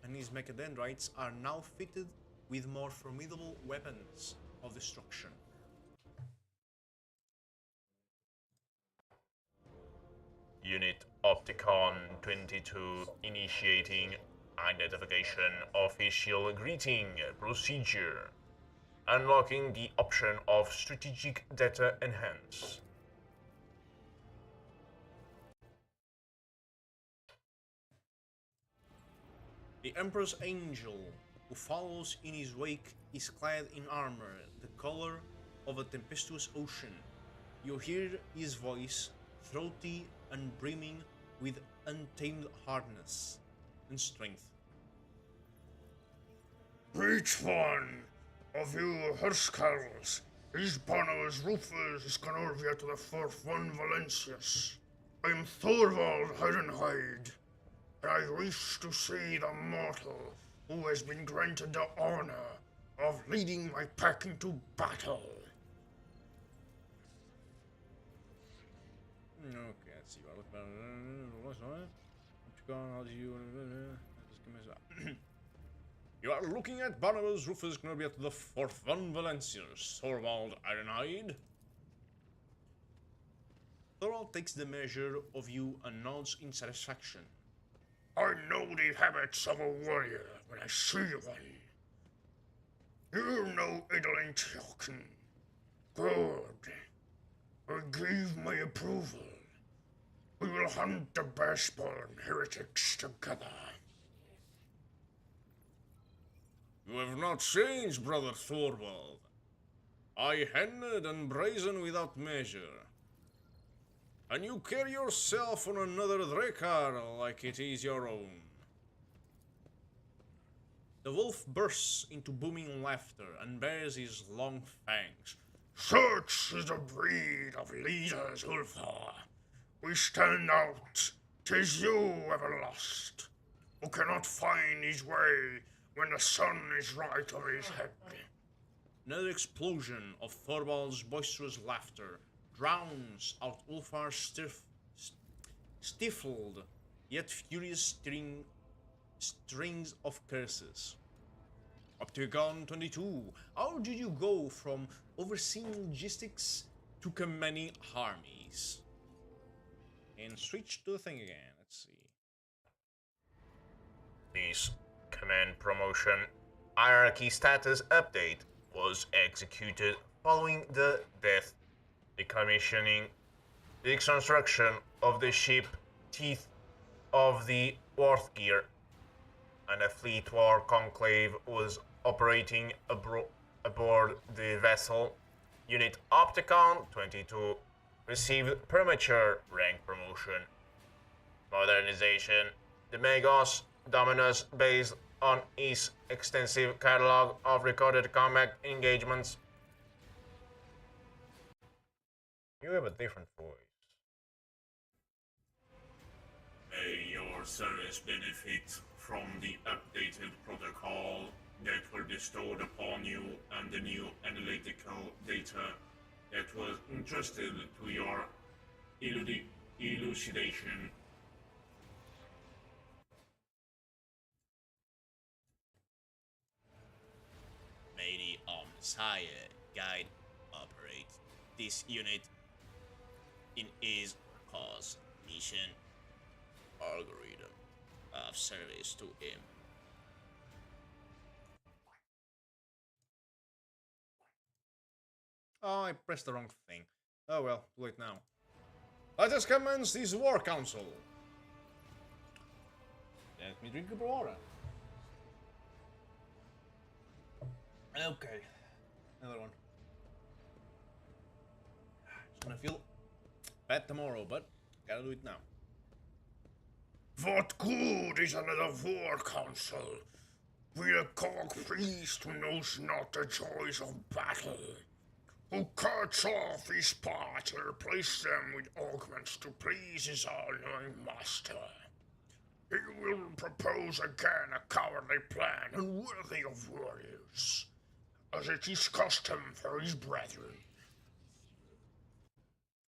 and his mechadendrites are now fitted with more formidable weapons of destruction. Unit Opticon 22 initiating identification official greeting procedure. Unlocking the option of strategic data enhance. The Emperor's Angel, who follows in his wake, is clad in armor, the color of a tempestuous ocean. You hear his voice, throaty and brimming with untamed hardness and strength. Each one of you Herskels is Bonos Rufus Scanorvia to the fourth one Valencius. I'm Thorvald Ironhide, and I wish to see the mortal who has been granted the honor of leading my pack into battle. Okay, let's see. You are looking at Barnabas Rufus Gnorbia to the fourth one Valencius, Thorvald Ironhide. Thorvald takes the measure of you and nods in satisfaction. I know the habits of a warrior when I see one. You know Idolin Tjokin. Good. I give my approval. We will hunt the best-born heretics together. You have not changed, brother Thorvald. High-handed and brazen without measure. And you carry yourself on another Drekar like it is your own. The wolf bursts into booming laughter and bares his long fangs. Such is the breed of leaders, Ulfar. We stand out. 'Tis you ever lost, who cannot find his way when the sun is right over his head. Another explosion of Thorvald's boisterous laughter drowns out Ulfar's stifled yet furious strings of curses. Opticon 22, how did you go from overseeing logistics to commanding armies? And switch to the thing again, let's see. This command promotion hierarchy status update was executed following the death, decommissioning, the construction of the ship Teeth of the Warthgear, and a fleet war conclave was operating aboard the vessel. Unit Opticon 22 received premature rank promotion. Modernization. The Magos Dominus, based on its extensive catalog of recorded combat engagements. You have a different voice. May your service benefit from the updated protocol that were bestowed upon you and the new analytical data that was entrusted to your elucidation. May the Messiah guide operate this unit in his cause, mission, algorithm of service to him. Oh, I pressed the wrong thing. Oh well, too late now. Let us commence this war council. Let me drink a water. Okay, another one. It's gonna feel bad tomorrow, but gotta do it now. What good is another war council with a cog priest who knows not the joys of battle, who cuts off his parts and replaces them with augments to please his all-knowing master? He will propose again a cowardly plan unworthy of warriors, as it is custom for his brethren.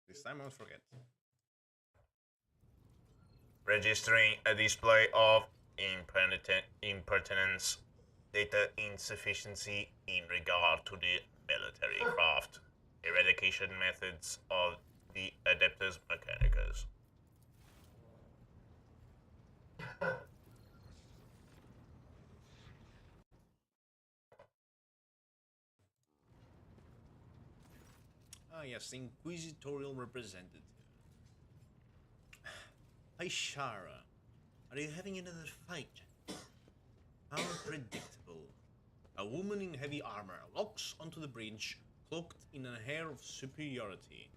This time I won't forget. Registering a display of impertinence, data insufficiency in regard to the military craft, eradication methods of the Adeptus Mechanicus. Ah yes, Inquisitorial representative. Ishara, are you having another fight? How predictable. A woman in heavy armor walks onto the bridge, cloaked in an air of superiority.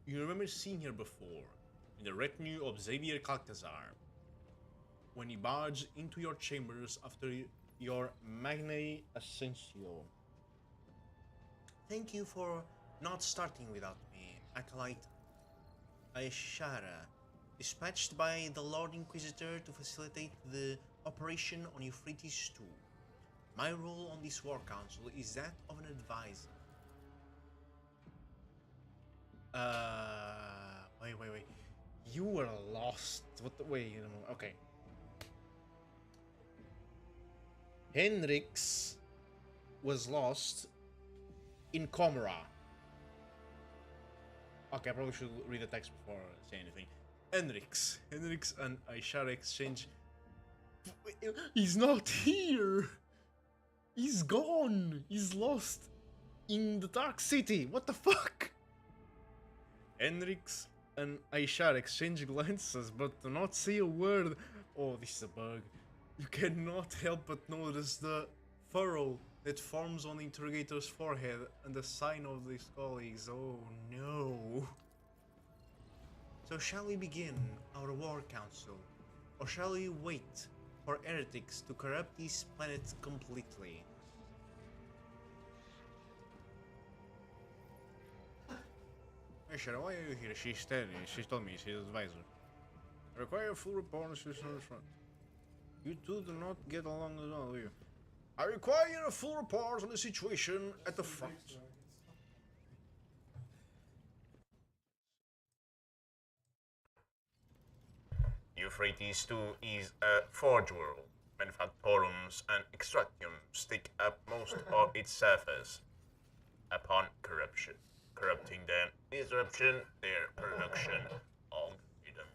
You remember seeing her before, in the retinue of Xavier Calcazar, when he barged into your chambers after your Magna Ascensio. Thank you for not starting without me, Acolyte Aishara, dispatched by the Lord Inquisitor to facilitate the operation on Euphrates II. My role on this war council is that of an advisor. Wait. You were lost. What the, wait, okay. Henrix was lost in Comora. Okay, I probably should read the text before saying anything. Henrix and Aishara exchange. He's not here. He's gone. He's lost in the Dark City. What the fuck? Henrix and Aishar exchange glances but do not say a word. Oh, this is a bug. You cannot help but notice the furrow that forms on the interrogator's forehead and the sign of his colleagues. Oh no. So shall we begin our war council? Or shall we wait for heretics to corrupt this planet completely? Hey Shadow, why are you here? She's telling me, she told me, she's an advisor. I require a full report on the situation on the front. You two do not get along at all, do you? I require a full report on the situation at the front. Euphrates II is a forge world. Manufactorums and extractiums take up most of its surface. Upon corrupting them, disruption their production of freedom.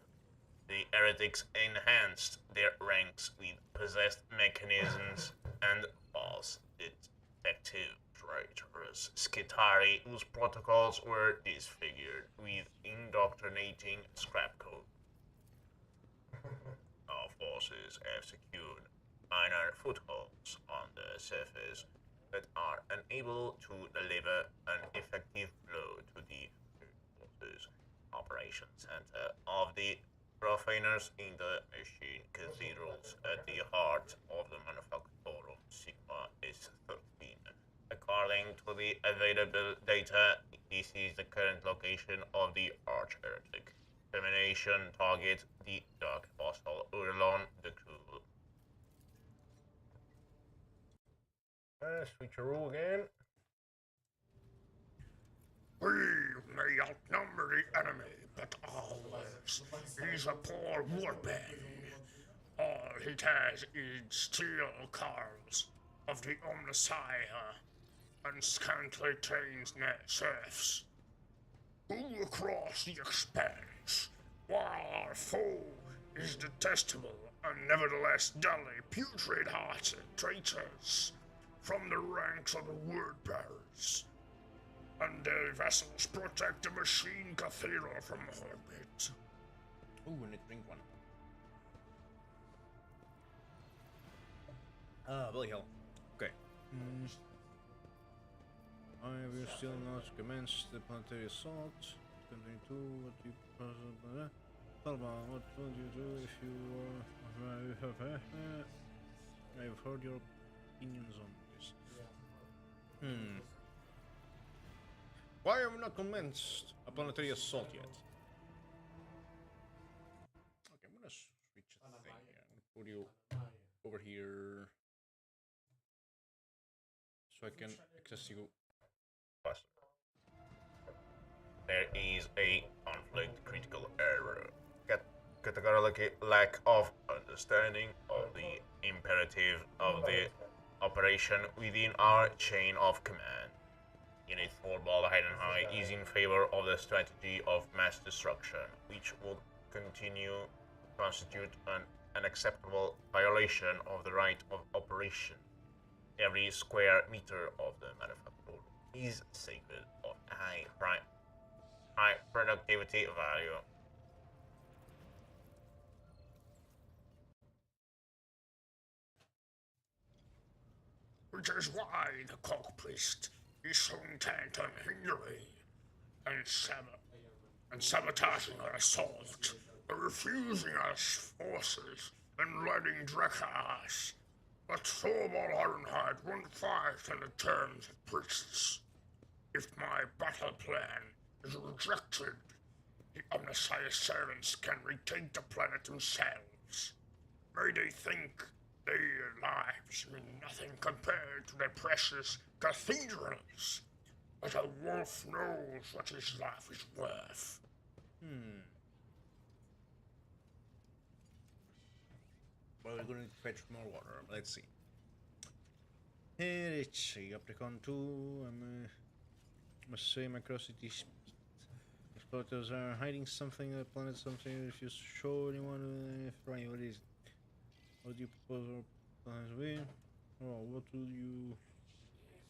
The heretics enhanced their ranks with possessed mechanisms and false detective traitors, Skitari, whose protocols were disfigured with indoctrinating scrap code. Our forces have secured minor footholds on the surface, but are unable to deliver an effective blow to the forces operation center of the profaners in the machine cathedrals at the heart of the Manufactorum Sigma S13. According to the available data, this is the current location of the Arch-Heretic. Termination target the Dark Apostle Urlon the Cruel. Switcheroo again. We may outnumber the enemy, but always he's a poor warband. All he has is steel cars of the Omnissiah and scantily trained serfs who across the expanse, while our foe is detestable and nevertheless dully putrid-hearted traitors from the ranks of the word-bearers, and their vessels protect the machine cathedral from orbit. Ooh, I need to drink one. Bloody hell. Okay. I will still not commence the planetary assault. Continue to what you possibly. Talba, what will you do if you I've heard your opinions on this. Why have we not commenced a planetary assault yet? Okay, I'm gonna switch a thing here. I'm gonna put you over here so I can access you. There is a conflict critical error. Categorical lack of understanding of the imperative of the operation within our chain of command. Unit 4 Heidenhai is in favor of the strategy of mass destruction, which would continue to constitute an unacceptable violation of the right of operation. Every square meter of the manufacturer is sacred of high productivity value. Which is why the cock priest is so intent on hindering and sabotaging our assault, and refusing us forces and letting Drekka us. But Thorvald Ironhide won't fight on the terms of priests. If my battle plan is rejected, the Omnissiah's servants can retake the planet themselves. May they think their lives mean nothing compared to their precious cathedrals. But a wolf knows what his life is worth. Well, we're going to fetch more water. Let's see. Here it's Capricorn 2. Must say my curiosity. Explorers are hiding something on the planet. Something. If you show anyone, right, what is it? What do you propose our plans with? Oh, what would you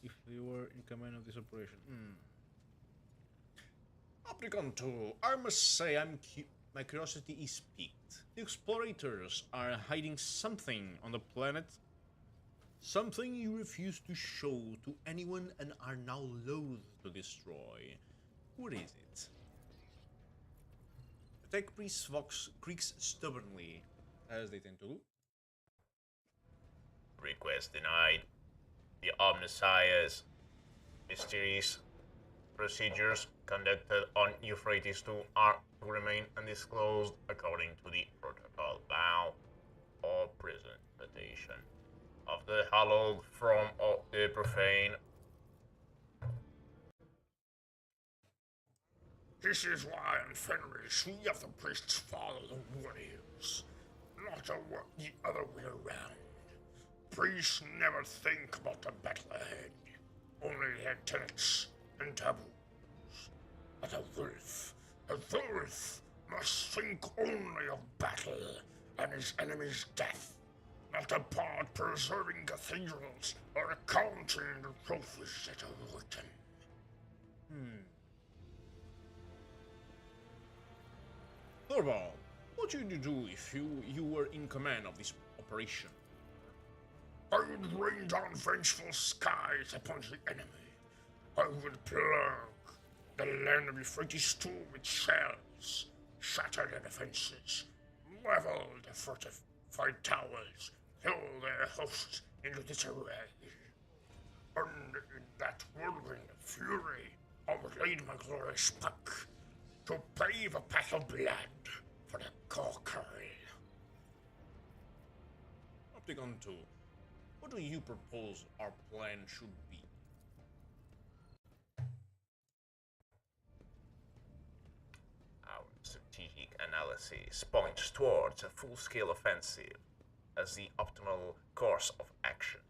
if you were in command of this operation? Capricorn 2. I must say my curiosity is piqued. The explorators are hiding something on the planet. Something you refuse to show to anyone and are now loath to destroy. What is it? The tech priest Vox creaks stubbornly, as they tend to do. Request denied. The Omnissiah's mysterious procedures conducted on Euphrates II are to remain undisclosed according to the protocol vow or presentation of the hallowed from of the profane. This is why in Fenris we of the priests follow the warriors, not the other way around. Priests never think about the battle ahead, only their tenets and taboos. But a wolf must think only of battle and his enemy's death, not about preserving cathedrals or counting the trophies that await him. Thorvald, what would you do if you were in command of this operation? I would rain down vengeful skies upon the enemy. I would plug the land of Euphrates II with shells, shatter their defenses, level the fortified towers, hurl their hosts into disarray. And in that whirlwind of fury, I would lead my glorious pack to pave a path of blood for the Corker. Opticon 2, what do you propose our plan should be? Our strategic analysis points towards a full-scale offensive as the optimal course of action.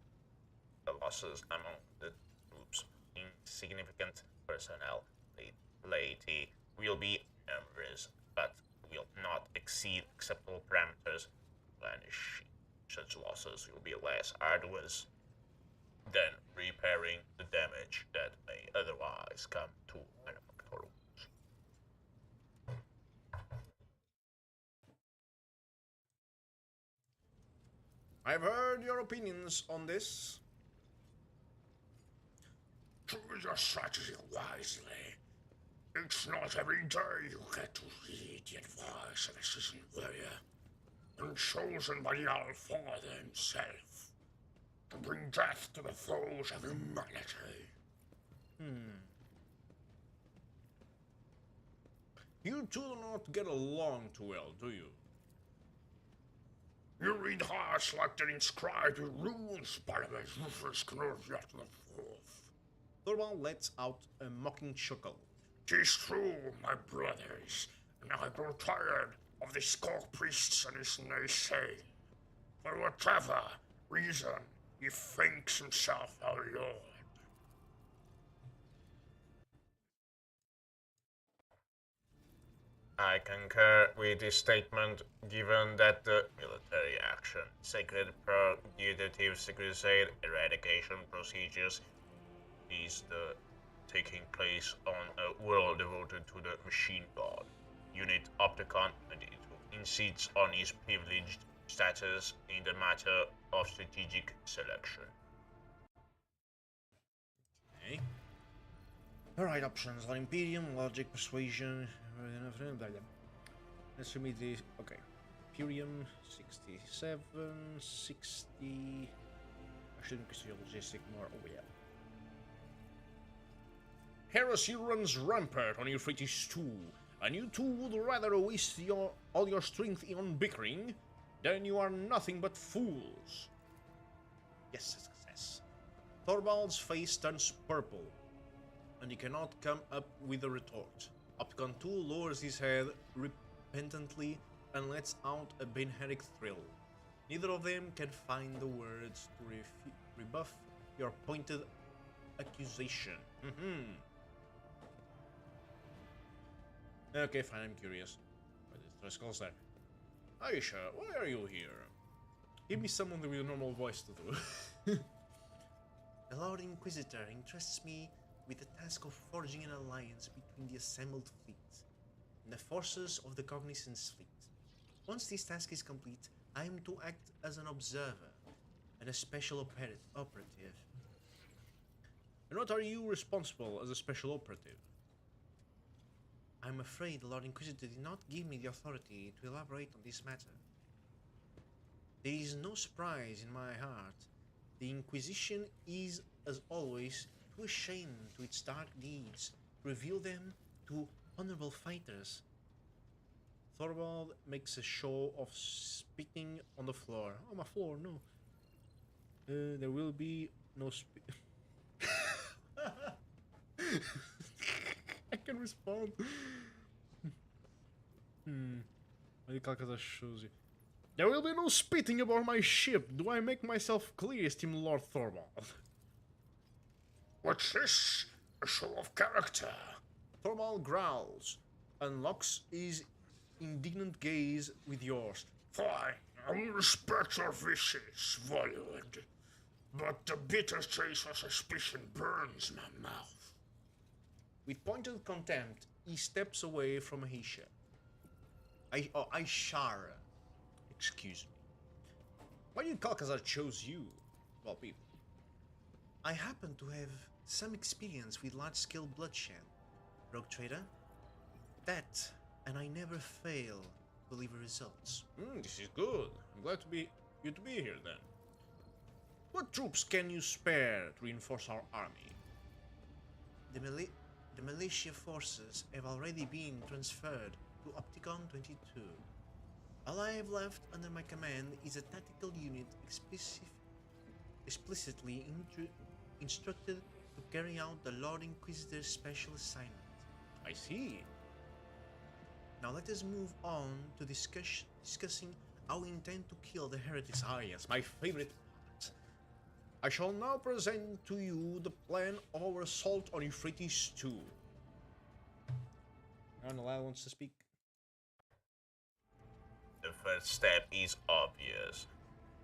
The losses among the troops, insignificant personnel, laity, will be numerous, but will not exceed acceptable parameters. Vanishing such losses will be less arduous than repairing the damage that may otherwise come to manufacturers. I've heard your opinions on this. Choose your strategy wisely. It's not every day you get to read the advice of a seasoned warrior, and chosen by the All-Father himself, to bring death to the foes of humanity. You two do not get along too well, do you? You read hearts like they're inscribed with runes, Barnabas Rufus Knorviat the Fourth. Thorvald lets out a mocking chuckle. 'Tis true, my brothers, and I grow tired of the Skulk priests and his naysaying. For whatever reason, he thinks himself our lord. I concur with this statement, given that the military action, sacred purgative secret eradication procedures is taking place on a world devoted to the machine god. Unit Opticon 22 insists on his privileged status in the matter of strategic selection. Okay. Alright, options are Imperium, Logic, Persuasion. Let's read this. Okay. Imperium, 67, 60. Actually, Inquisitor Logistic more. Oh, yeah. Heresy runs rampant on Euphrates 2, and you two would rather waste all your strength on bickering, then you are nothing but fools. Yes, success. Thorvald's face turns purple, and he cannot come up with a retort. Opticon 2 lowers his head repentantly and lets out a benhetic thrill. Neither of them can find the words to rebuff your pointed accusation. Okay, fine, I'm curious. What is Thraskal's there? Aisha, why are you here? Give me someone with a normal voice to do. The Lord Inquisitor entrusts me with the task of forging an alliance between the assembled fleet and the forces of the Cognizance fleet. Once this task is complete, I am to act as an observer and a special operative. And what are you responsible as a special operative? I'm afraid the Lord Inquisitor did not give me the authority to elaborate on this matter. There is no surprise in my heart. The Inquisition is, as always, too ashamed to its dark deeds to reveal them to honorable fighters. Thorvald makes a show of spitting on the floor. Oh, my floor, no. There will be no I can respond. There will be no spitting aboard my ship. Do I make myself clear, esteemed Lord Thorvald? What's this? A show of character. Thorvald growls and locks his indignant gaze with yours. Fine, I will respect your wishes, Volleywood. But the bitter taste of suspicion burns my mouth. With pointed contempt, he steps away from Aisha. Aishara. Excuse me. Why did Kalkazar chose you? Well, people. I happen to have some experience with large-scale bloodshed, rogue trader. That, and I never fail to deliver results. This is good. I'm glad to be here then. What troops can you spare to reinforce our army? The militia forces have already been transferred to Opticon 22. All I have left under my command is a tactical unit explicitly instructed to carry out the Lord Inquisitor's special assignment. I see. Now let us move on to discussing how we intend to kill the heretics. Ah, yes, my favorite part. I shall now present to you the plan of our assault on Euphrates 2. Arnold wants to speak. The first step is obvious.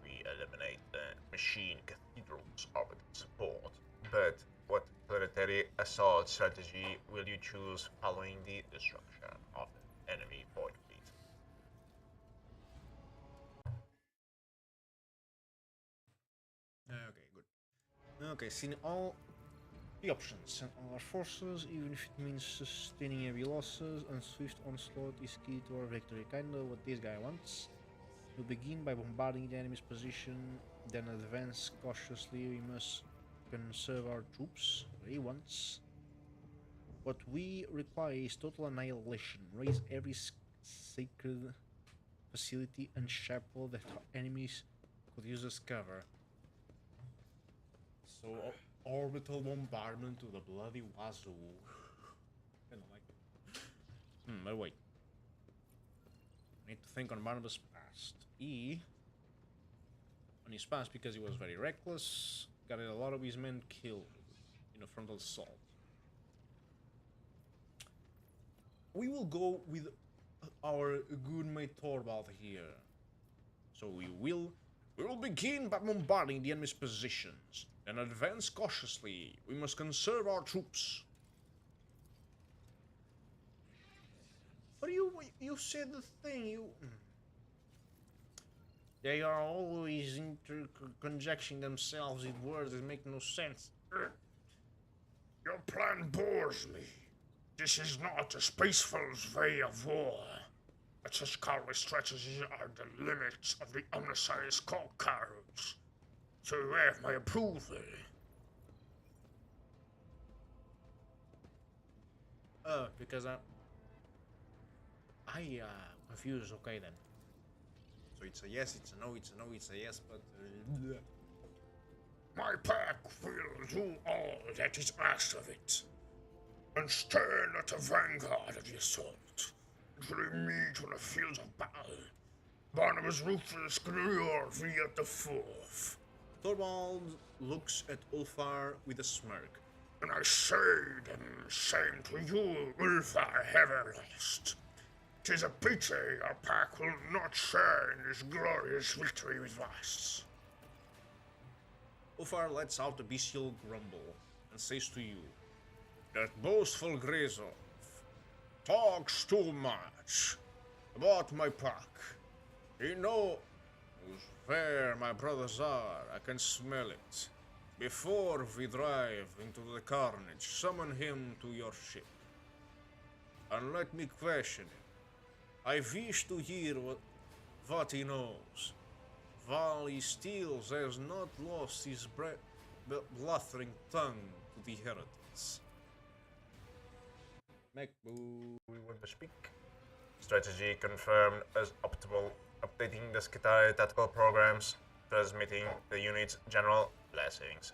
We eliminate the machine cathedral's orbital support. But what planetary assault strategy will you choose following the destruction of the enemy void fleet? Okay, good. Okay, seeing all the options, send all our forces, even if it means sustaining heavy losses, and swift onslaught is key to our victory. Kinda what this guy wants. We begin by bombarding the enemy's position, then advance cautiously. We must conserve our troops. What he wants. What we require is total annihilation. Raise every sacred facility and chapel that our enemies could use as cover. So, orbital bombardment to the bloody wazoo. I don't like it. But wait. I need to think on Barnabas' past. On his past, because he was very reckless, got a lot of his men killed in a frontal assault. We will go with our good mate Torvald here. So we will begin by bombarding the enemy's positions, then advance cautiously. We must conserve our troops. But you said the thing, you... They are always interconjecting themselves with words that make no sense. Your plan bores me. This is not a spacefool's way of war. But such cowardly strategies are the limits of the omniscience cockcards. So you have my approval. Because confused. Okay then. So it's a yes, it's a no, it's a no, it's a yes, but... My pack will do all that is asked of it, and stand at the vanguard of the assault until we meet on the field of battle. Barnabas Rufus Grior via the fourth. Thorvald looks at Ulfar with a smirk. And I say the same to you, Ulfar Heaverlast. 'Tis a pity our pack will not share in this glorious victory with us. Ulfar lets out a bestial grumble and says to you, "That boastful Grezov talks too much about my pack. He knows where my brothers are. I can smell it. Before we drive into the carnage, summon him to your ship. And let me question him. I wish to hear what he knows. While he still has not lost his blustering tongue to the heretics." Macboo. We want to speak. Strategy confirmed as optimal. Updating the Skitae tactical programs. Transmitting the unit's general blessings.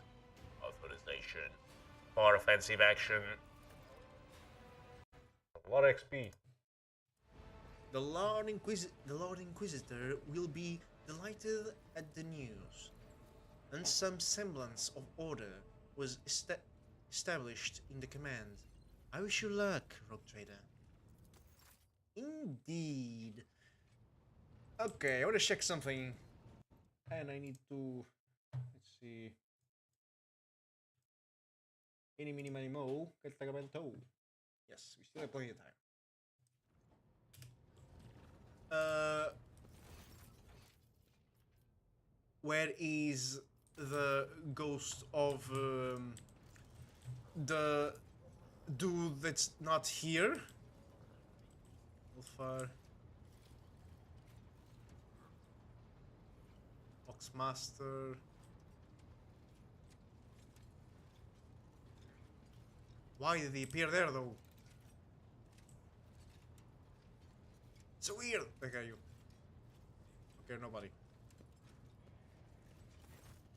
Authorization for offensive action. A lot of XP. The Lord Inquisitor will be delighted at the news, and some semblance of order was established in the command. I wish you luck, Rogue Trader. Indeed. Okay, I want to check something, and I need to... Let's see... Eeny, meeny, miny, mo. Cartagamento. Yes, we still have plenty of time. Where is the ghost of the dude that's not here? Ulfar. Foxmaster. Why did he appear there though? It's weird. Okay, you. Okay, nobody.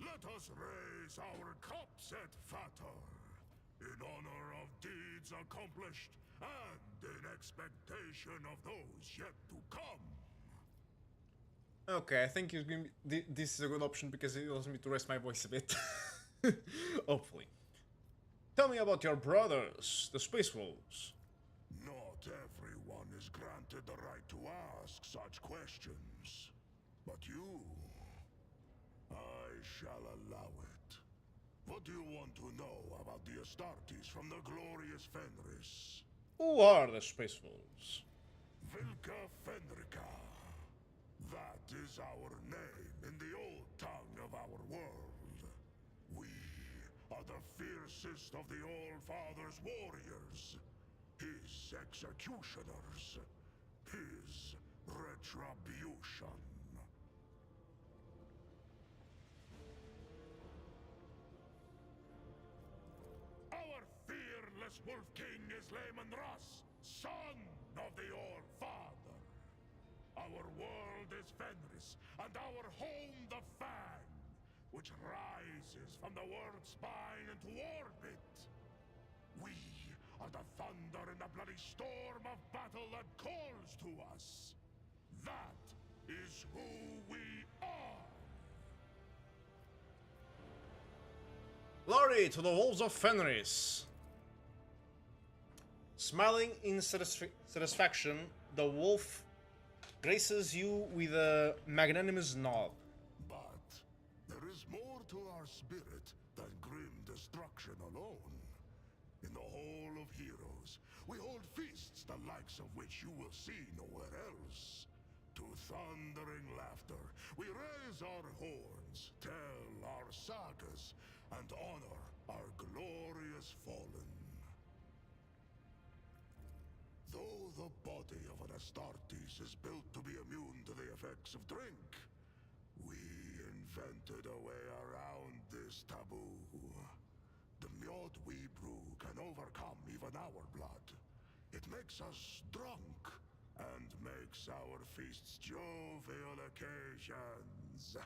Let us raise our cups at Fator, in honor of deeds accomplished and in expectation of those yet to come. Okay, I think it's gonna be, this is a good option because it allows me to rest my voice a bit. Hopefully. Tell me about your brothers, the Space Wolves. Not everyone is granted the right to ask such questions. But you... I shall allow it. What do you want to know about the Astartes from the glorious Fenris? Who are the Space Wolves? Vilka Fenrica. That is our name in the old tongue of our world. We are the fiercest of the All-Father's warriors. His executioners. His retribution. Our fearless Wolf King is Laman Russ, son of the All-Father. Our world is Fenris, and our home the Fang, which rises from the world's spine into orbit. We are the thunder in the bloody storm of battle that calls to us. That is who we are. Glory to the Wolves of Fenris! Smiling in satisfaction, the wolf graces you with a magnanimous nod. But there is more to our spirit than grim destruction alone. In the Hall of Heroes, we hold feasts the likes of which you will see nowhere else. To thundering laughter, we raise our horns, tell our sagas, and honor our glorious fallen. Though the body of an Astartes is built to be immune to the effects of drink, we invented a way around this taboo. The mead we brew can overcome even our blood. It makes us drunk and makes our feasts jovial occasions.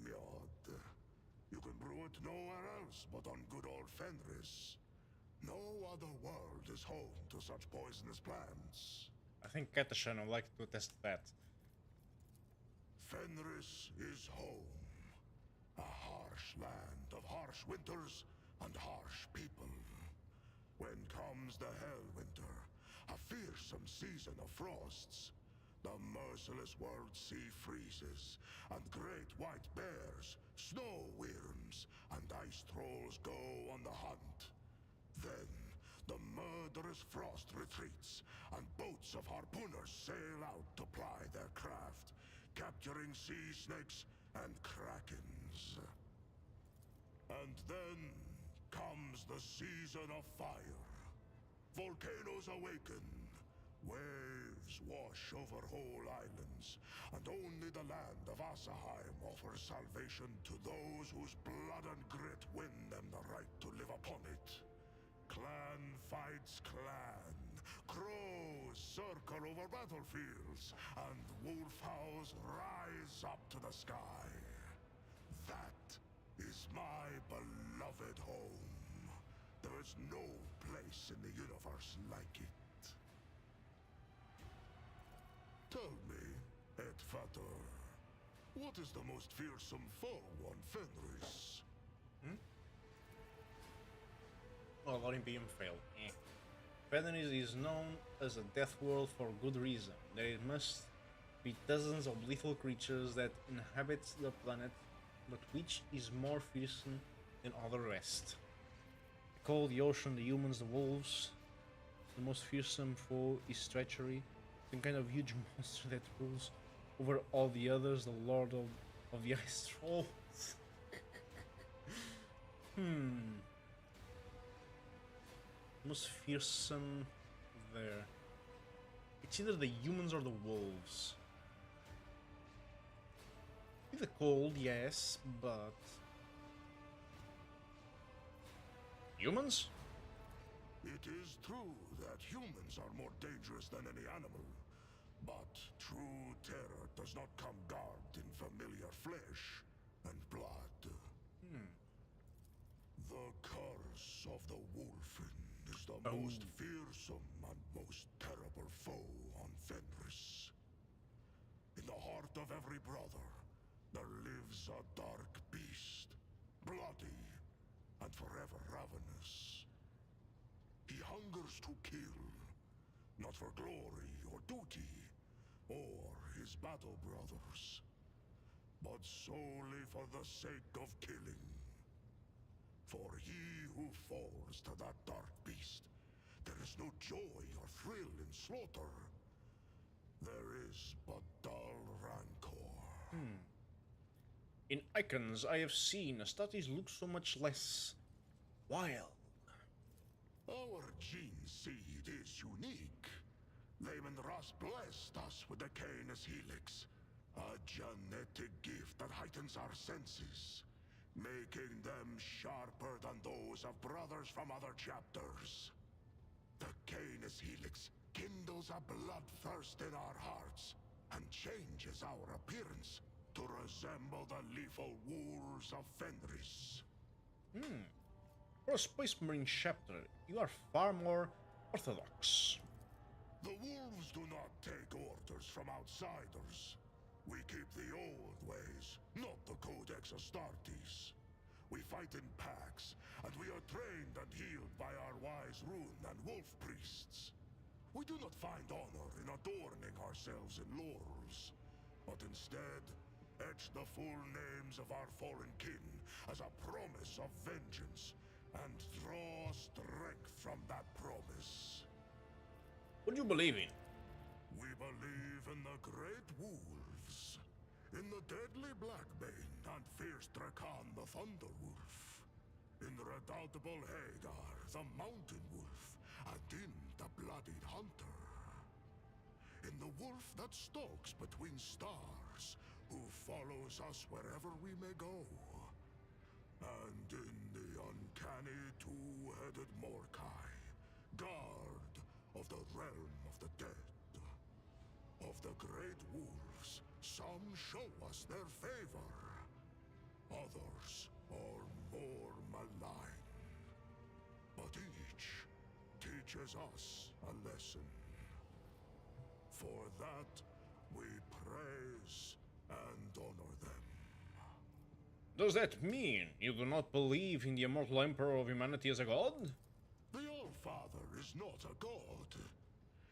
Mead. You can brew it nowhere else but on good old Fenris. No other world is home to such poisonous plants. I think Katashan would like to test that. Fenris is home. A harsh land of harsh winters and harsh people. When comes the Hellwinter, a fearsome season of frosts, the merciless world sea freezes, and great white bears, snow wyrms, and ice trolls go on the hunt. Then, the murderous frost retreats, and boats of harpooners sail out to ply their craft, capturing sea snakes and krakens. And then comes the season of fire. Volcanoes awaken. Waves wash over whole islands, and only the land of Asaheim offers salvation to those whose blood and grit win them the right to live upon it. Clan fights clan. Crows circle over battlefields, and wolfhowls rise up to the sky. That is my beloved home. There is no place in the universe like it. Tell me, Edfator, what is the most fearsome foe on Fenris? Well, Olympium failed. Fenris is known as a death world for good reason. There must be dozens of lethal creatures that inhabit the planet, but which is more fearsome than all the rest? They call the ocean, the humans, the wolves. The most fearsome foe is treachery, some kind of huge monster that rules over all the others, the lord of the ice trolls. Most fearsome there. It's either the humans or the wolves. The cold, yes, but humans? It is true that humans are more dangerous than any animal, but true terror does not come garbed in familiar flesh and blood. The curse of the Wolfen is the most fearsome and most terrible foe on Fenris. In the heart of every brother, there lives a dark beast, bloody and forever ravenous. He hungers to kill, not for glory or duty, or his battle brothers, but solely for the sake of killing. For he who falls to that dark beast, there is no joy or thrill in slaughter. There is but dull rancor. In icons I have seen, Astartes look so much less wild. Our gene seed is unique. Lehman Russ blessed us with the Canis Helix, a genetic gift that heightens our senses, making them sharper than those of brothers from other chapters. The Canis Helix kindles a bloodthirst in our hearts and changes our appearance to resemble the lethal wolves of Fenris. For a Space Marine chapter, you are far more orthodox. The wolves do not take orders from outsiders. We keep the old ways, not the Codex Astartes. We fight in packs, and we are trained and healed by our wise rune and wolf priests. We do not find honor in adorning ourselves in laurels, but instead etch the full names of our fallen kin as a promise of vengeance, and draw strength from that promise. What do you believe in? We believe in the great wolves, in the deadly Blackbane and fierce Drakan the Thunderwolf, in the redoubtable Hagar the Mountain Wolf, and in the Bloodied Hunter. In the wolf that stalks between stars, who follows us wherever we may go. And in the uncanny two-headed Morkai, guard of the realm of the dead. Of the great wolves, some show us their favor. Others are more malign. But each teaches us a lesson. For that, we praise and honor them. Does that mean you do not believe in the immortal Emperor of humanity as a god? The All-Father is not a god.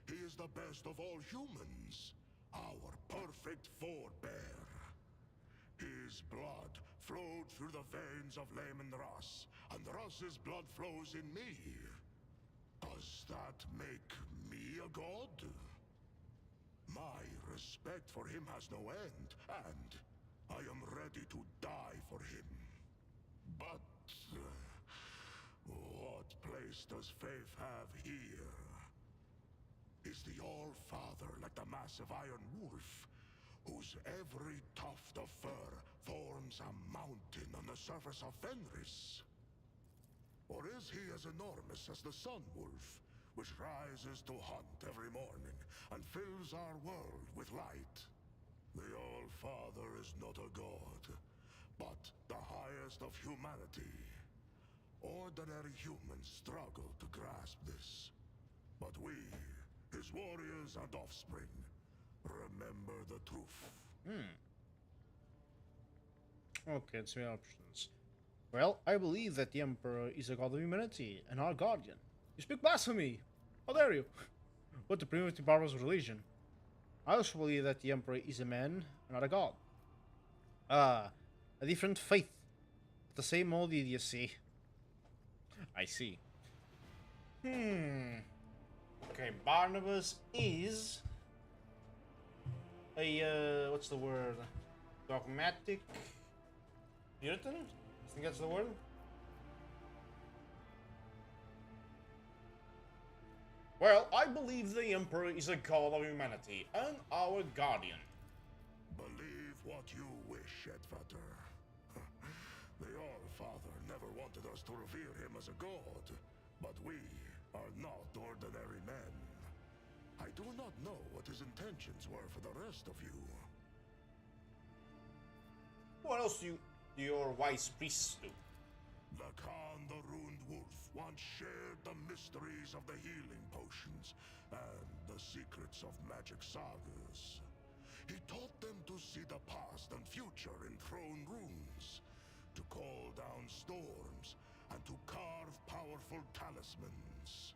He is the best of all humans, our perfect forebear. His blood flowed through the veins of Layman Ras, and Ras's blood flows in me. Does that make me a god? My respect for him has no end, and I am ready to die for him. But what place does faith have here? Is the All-Father like the massive Iron Wolf, whose every tuft of fur forms a mountain on the surface of Fenris? Or is he as enormous as the Sun Wolf, which rises to hunt every morning and fills our world with light? The All-Father is not a god, but the highest of humanity. Ordinary humans struggle to grasp this, but we, his warriors and offspring, remember the truth. Okay, let's see options. Well, I believe that the Emperor is a god of humanity and our guardian. You speak blasphemy! How dare you? What a primitive barbarous religion. I also believe that the Emperor is a man and not a god. A different faith. The same old idiocy. I see. Okay, Barnabas is a, what's the word? Dogmatic Puritan? I think that's the word. Well, I believe the Emperor is a god of humanity and our guardian. Believe what you wish, Edvater. The All-Father never wanted us to revere him as a god, but we are not ordinary men. I do not know what his intentions were for the rest of you. What else do your wise priests do? Lacan the Ruined Wolf once shared the mysteries of the healing potions and the secrets of magic sagas. He taught them to see the past and future in throne runes, to call down storms, and to carve powerful talismans.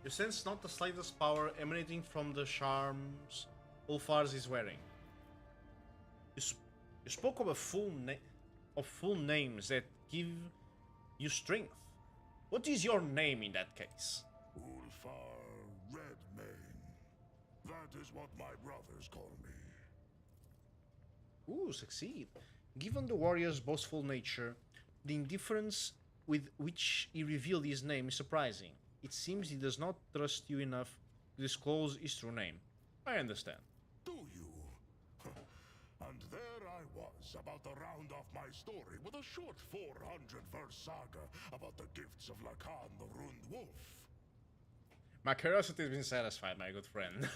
You sense not the slightest power emanating from the charms Ulfars is wearing. You spoke of full names that give you strength. What is your name in that case? Ulfar Redmane. That is what my brothers call me. Ooh, succeed. Given the warrior's boastful nature, the indifference with which he revealed his name is surprising. It seems he does not trust you enough to disclose his true name. I understand. Do you? And there I was, about to round off my story with a short 400-verse saga about the gifts of Lacan the Ruined Wolf. My curiosity has been satisfied, my good friend.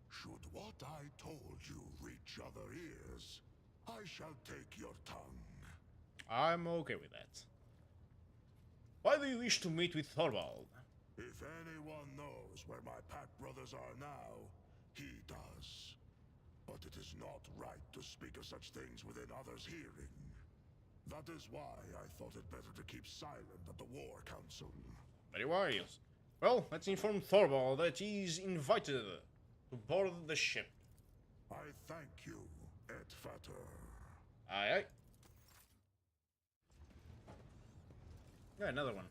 Should what I told you reach other ears, I shall take your tongue. I'm okay with that. Why do you wish to meet with Thorvald? If anyone knows where my pack brothers are now, he does. but it is not right to speak of such things within others' hearing. That is why I thought it better to keep silent at the War Council. Very wise. Well, let's inform Thorvald that he's invited to board the ship. I thank you, Ed Fatter. Aye, aye. Yeah, another one.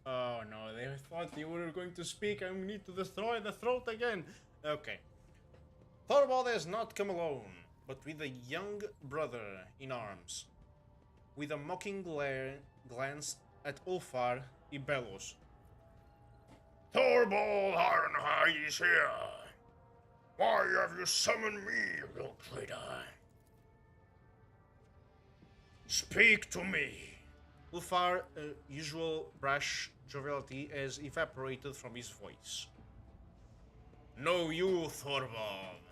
Oh no, they thought they were going to speak and we need to destroy the throat again. Okay. Thorvald has not come alone, but with a young brother in arms. With a mocking glance at Ulfar, he bellows. Thorvald Ironhide is here. Why have you summoned me, you traitor? Speak to me. Ulfar's usual brash joviality has evaporated from his voice. Know you, Thorvald.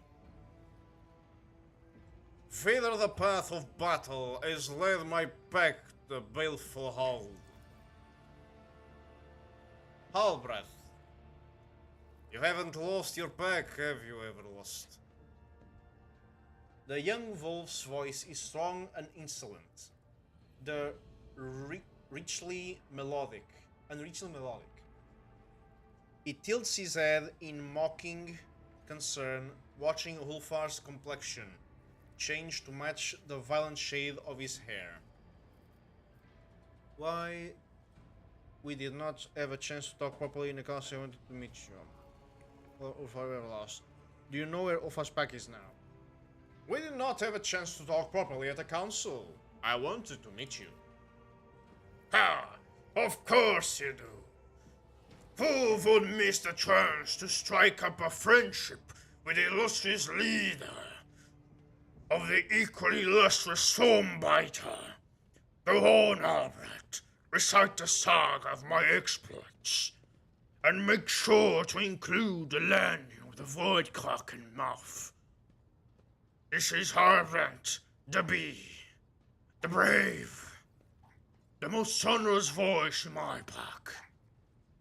Feather the path of battle has led my pack to baleful Hull. Halbrath. You haven't lost your pack, have you ever lost? The young wolf's voice is strong and insolent. The richly melodic. He tilts his head in mocking concern, watching Ulfar's complexion change to match the violent shade of his hair. Why we did not have a chance to talk properly in the council. I wanted to meet you. Well, Ulfar, we were lost. Do you know where Ulfar's pack is now? We did not have a chance to talk properly at the council. I wanted to meet you. Ah, of course you do. Who would miss the chance to strike up a friendship with the illustrious leader of the equally illustrious Stormbiter? Go on, Albert. Recite the saga of my exploits, and make sure to include the landing of the Void-Kraken mouth. This is Harbrandt, the Bee, the brave, the most sonorous voice in my pack.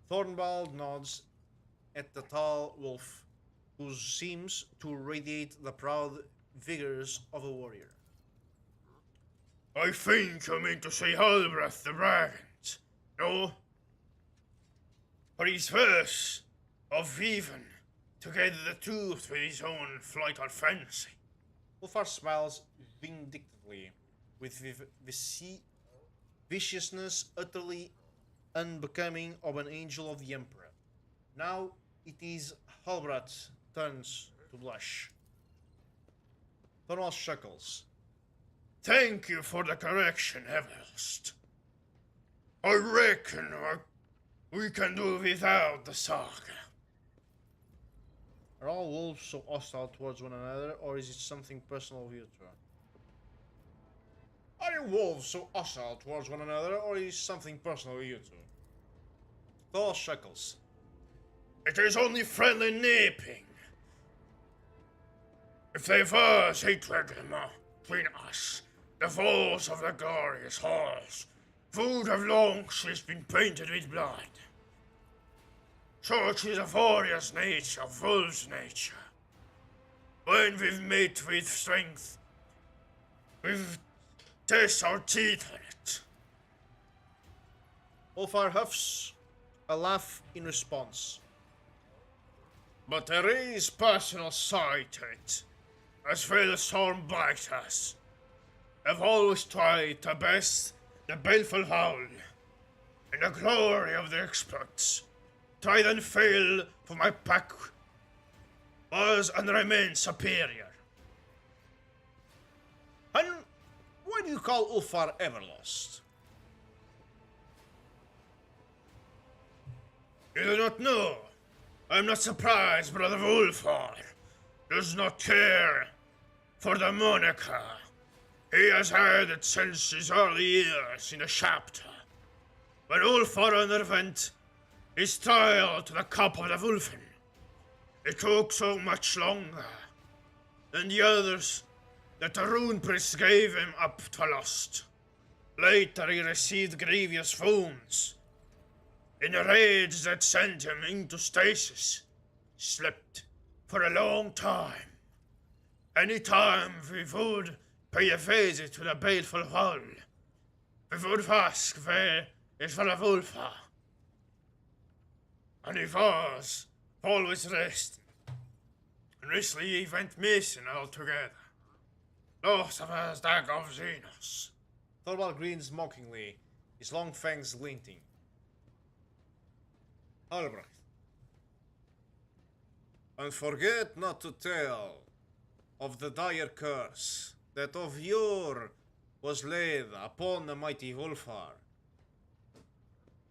Thornbald nods at the tall wolf, who seems to radiate the proud vigors of a warrior. I think you mean to say Halbrath the Bragant, no? For his verse of weaving together the truth with his own flight or fancy. Ulfar smiles vindictively, with viciousness utterly unbecoming of an angel of the Emperor. Now it is Halbrat's turns to blush. Thorvald chuckles. Thank you for the correction, Everlast. I reckon we can do without the saga. Are all wolves so hostile towards one another, or is it something personal with you two? Are you wolves so hostile towards one another, or is it something personal with you two? Thorvald chuckles. It is only friendly nipping. If there was hatred between us, the walls of the glorious halls would have long since been painted with blood. Such is a warrior's nature, wolf's nature. When we've met with strength, we've test our teeth on it. Ulfar huffs a laugh in response. But there is personal side to it, as well as Stormbiters have always tried to best the baleful howl in the glory of their exploits. Tried and failed, for my pack was and remains superior. And why do you call Ulfar Everlost? You do not know. I'm not surprised Brother Ulfar does not care for the moniker. He has had it since his early years in the chapter, when Ulfar underwent his trial to the cup of the Wolfen. It took so much longer than the others that the rune priest gave him up to lost. Later he received grievous wounds in a rage that sent him into stasis, slept for a long time. Any time we would pay a visit to the baleful hall, we would ask where is the Wolfa. And he was always resting. And recently he went missing altogether. Lost of his dag of Xenos. Thorvald grins mockingly, his long fangs glinting. Albrecht. And forget not to tell of the dire curse that of yore was laid upon the mighty Wolfar.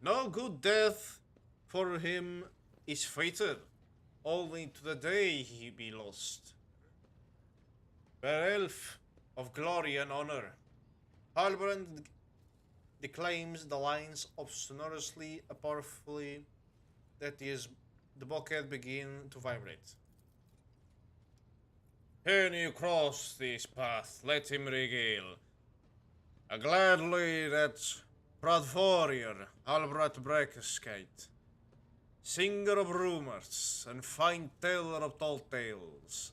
No good death for him is fated, only to the day he be lost. Where elf of glory and honor, Halbrand declaims the lines of sonorously and powerfully that the bucket begin to vibrate. When you cross this path, let him regale. Gladly that proud warrior, Albrecht Breakeskite, singer of rumors and fine teller of tall tales,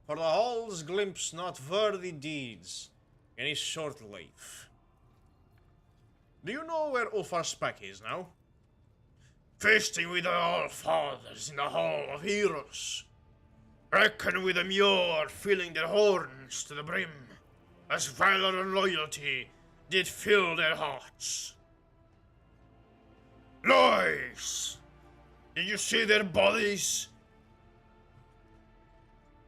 for the halls glimpse not worthy deeds in his short life. Do you know where Ulfar's pack is now? Feasting with the All-Fathers in the Hall of Heroes. Reckon with them yore filling their horns to the brim, as valor and loyalty did fill their hearts. Lies! Did you see their bodies?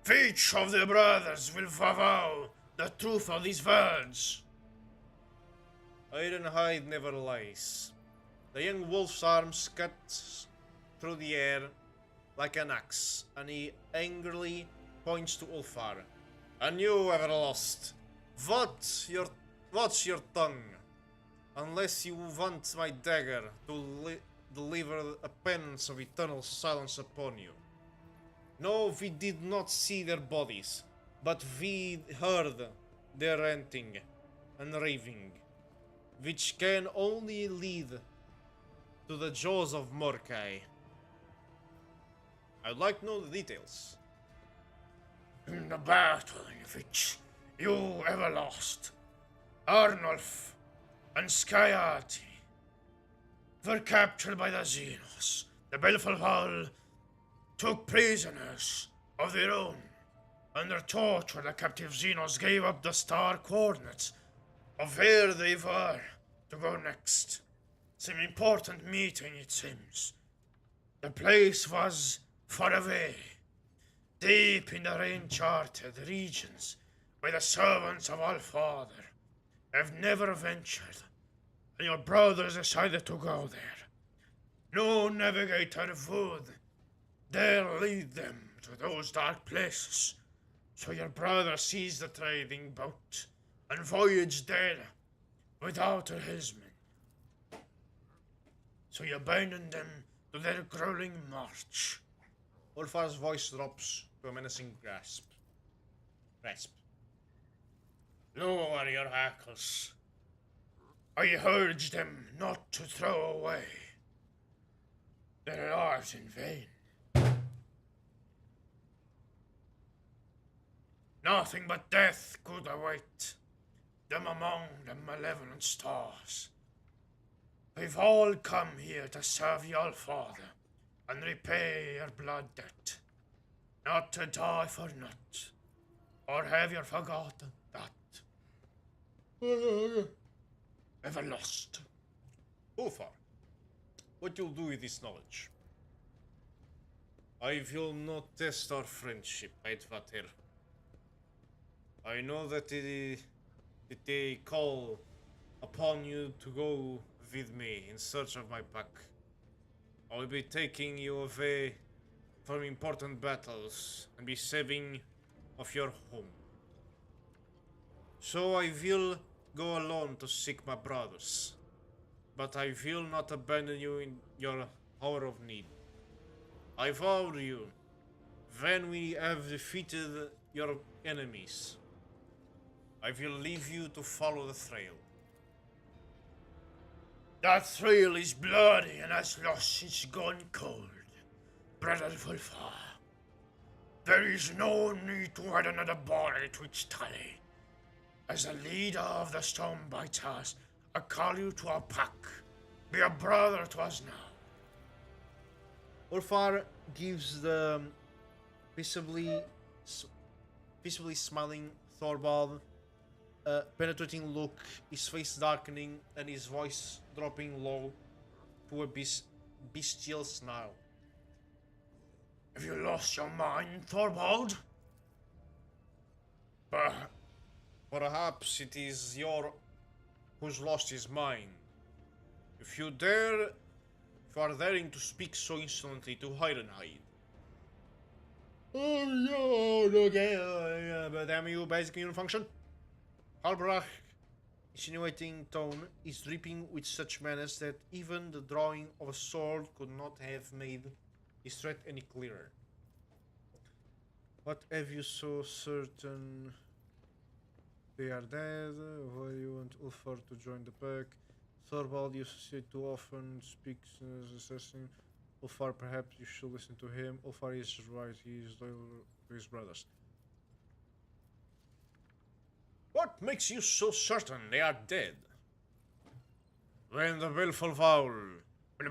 Each of their brothers will vow the truth of these words. Ironhide never lies. The young wolf's arms cut through the air like an axe, and he angrily points to Ulfar. And you, Everlost, watch your tongue, unless you want my dagger to deliver a penance of eternal silence upon you. No, we did not see their bodies, but we heard their ranting and raving, which can only lead to the jaws of Mordkai. I'd like to know the details. In the battle in which you ever lost, Arnulf and Skyati were captured by the Xenos. The Baleful Hall took prisoners of their own. Under torture, the captive Xenos gave up the star coordinates of where they were to go next. Some important meeting, it seems. The place was far away, deep in the rain-charted regions, where the servants of All-Father have never ventured, and your brothers decided to go there. No navigator would dare lead them to those dark places, so your brother seized the trading boat and voyaged there without a helmsman. So you abandoned them to their grueling march. Ulfar's voice drops to a menacing grasp. Lower your hackles. I urge them not to throw away their lives in vain. Nothing but death could await them among the malevolent stars. We've all come here to serve your Father and repay your blood debt, not to die for naught. Or have you forgotten that? Ever lost? Ulfar, what you'll do with this knowledge? I will not test our friendship, Eidvater. I know that they call upon you to go with me in search of my pack. I will be taking you away from important battles and be saving of your home. So I will go alone to seek my brothers, but I will not abandon you in your hour of need. I vow to you, when we have defeated your enemies, I will leave you to follow the trail. That thrill is bloody and has lost its gone cold, Brother Wolfar. There is no need to add another body to its tally. As a leader of the Stonebiters, I call you to our pack. Be a brother to us now. Ulfar gives the visibly smiling Thorvald a penetrating look, his face darkening and his voice dropping low to a bestial snarl. Have you lost your mind, Thorvald? Perhaps it is your who's lost his mind. If you are daring to speak so insolently to Ironhide. Oh no, okay, but damn you, basic human function. Halbrach, insinuating tone, is dripping with such menace that even the drawing of a sword could not have made his threat any clearer. What have you so certain they are dead? Why do you want Ulfar to join the pack? Thorvald, you associate too often, speaks as assassin. Ulfar, perhaps you should listen to him. Ulfar is right, he is loyal to his brothers. What makes you so certain they are dead? When the Willful Vowl... When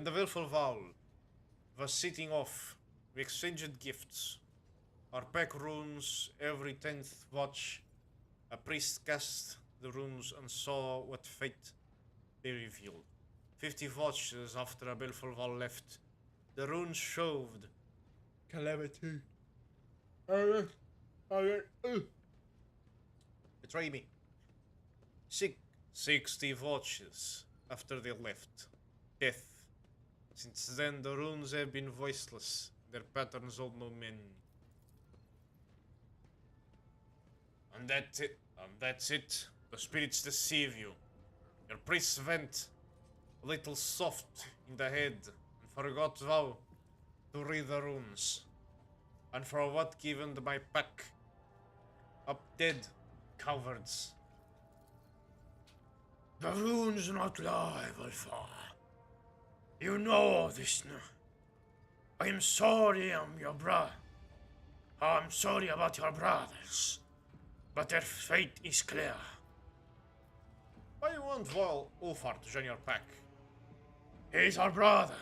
the Willful Vowl was sitting off, we exchanged gifts. Our pack runes every 10th watch. A priest cast the runes and saw what fate they revealed. 50 watches after a Willful Vowl left, the runes showed calamity. Betray me. 60 watches after they left. Death. Since then the runes have been voiceless, their patterns hold no meaning. And that's it. The spirits deceive you. Your priests went a little soft in the head and forgot how to read the runes. And for what given my pack? Up dead, cowards. The runes not lie, Wolfar. You know this now. I am sorry I'm your brother. I'm sorry about your brothers. But their fate is clear. Why you want Ulfar to join your pack? He is our brother.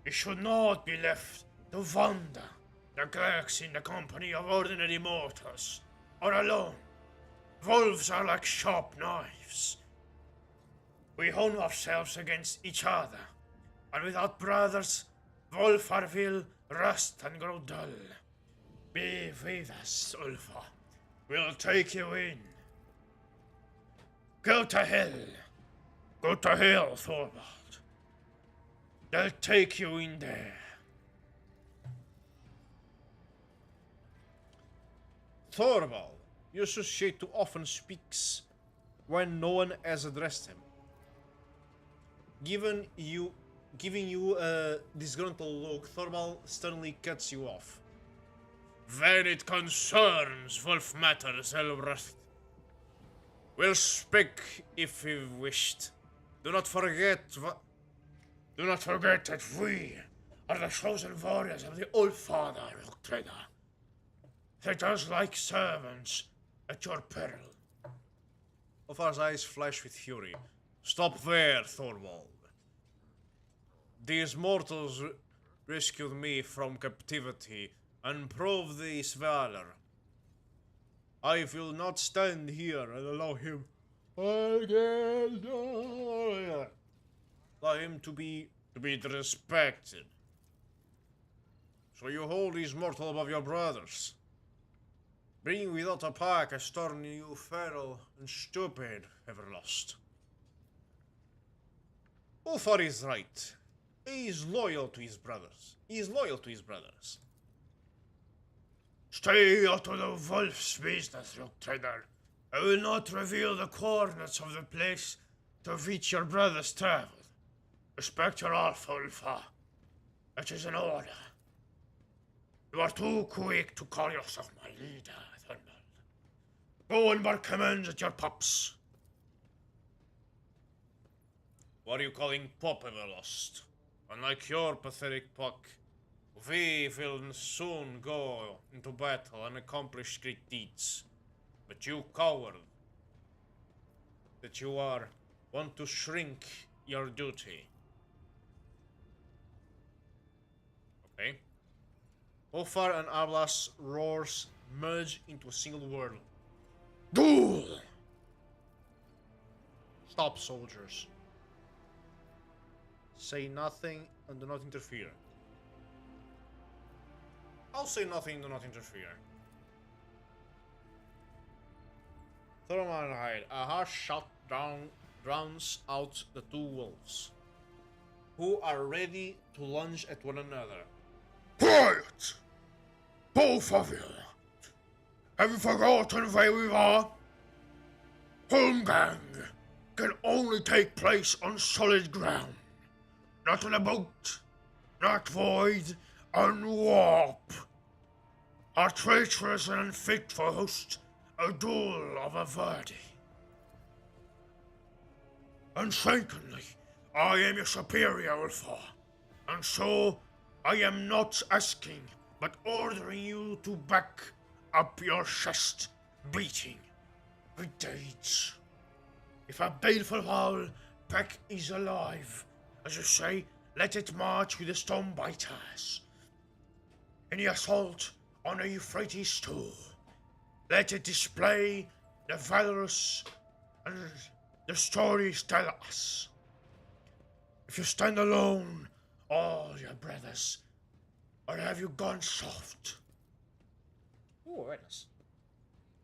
He should not be left to wander the galaxy in the company of ordinary mortals, or alone. Wolves are like sharp knives. We hone ourselves against each other, and without brothers, Wolfar will rust and grow dull. Be with us, Ulfar. We'll take you in. Go to hell. Go to hell, Thorvald. They'll take you in there. Thorvald, your associate too often speaks when no one has addressed him. Giving you a disgruntled look, Thorvald sternly cuts you off. When it concerns Wolf matters, Elbreth, We'll speak if we wished. Do not forget that we are the chosen warriors of the Old Father, Trader. Treat us like servants at your peril. Ulfar's eyes flash with fury. Stop there, Thorvald. These mortals rescued me from captivity and proved this valor. I will not stand here and allow him to be disrespected. So you hold these mortal above your brothers. Being without a pack has torn you feral and stupid, ever lost. Ulfar is right. He is loyal to his brothers. Stay out of the wolf's business, Rook Trader. I will not reveal the coordinates of the place to which your brothers traveled. Respect your alpha, Ulfar. It is an order. You are too quick to call yourself my leader, Thorvald. Go and bark commands at your pups. What are you calling popular lust? Unlike your pathetic puck, we will soon go into battle and accomplish great deeds. But you coward, that you are, want to shrink your duty. Okay. Ulfar and Ablas' roars merge into a single word. Duel! Stop, soldiers. Say nothing and do not interfere. I'll say nothing, do not interfere. Thormanhide, a harsh shout drowns out the two wolves, who are ready to lunge at one another. Quiet! Both of you! Have you forgotten where we are? Holmgang can only take place on solid ground. Not on a boat, not void, and warp. Are treacherous and unfit for host a duel of a verdi. Unshakenly, I am your superior, Ulfar, and so I am not asking, but ordering you to back up your chest, beating with deeds. If a baleful howl pack is alive, as you say, let it march with the Stormbiters. In the assault on the Euphrates too, let it display the valorous and the stories tell us. If you stand alone, all your brothers, or have you gone soft? Oh, very nice.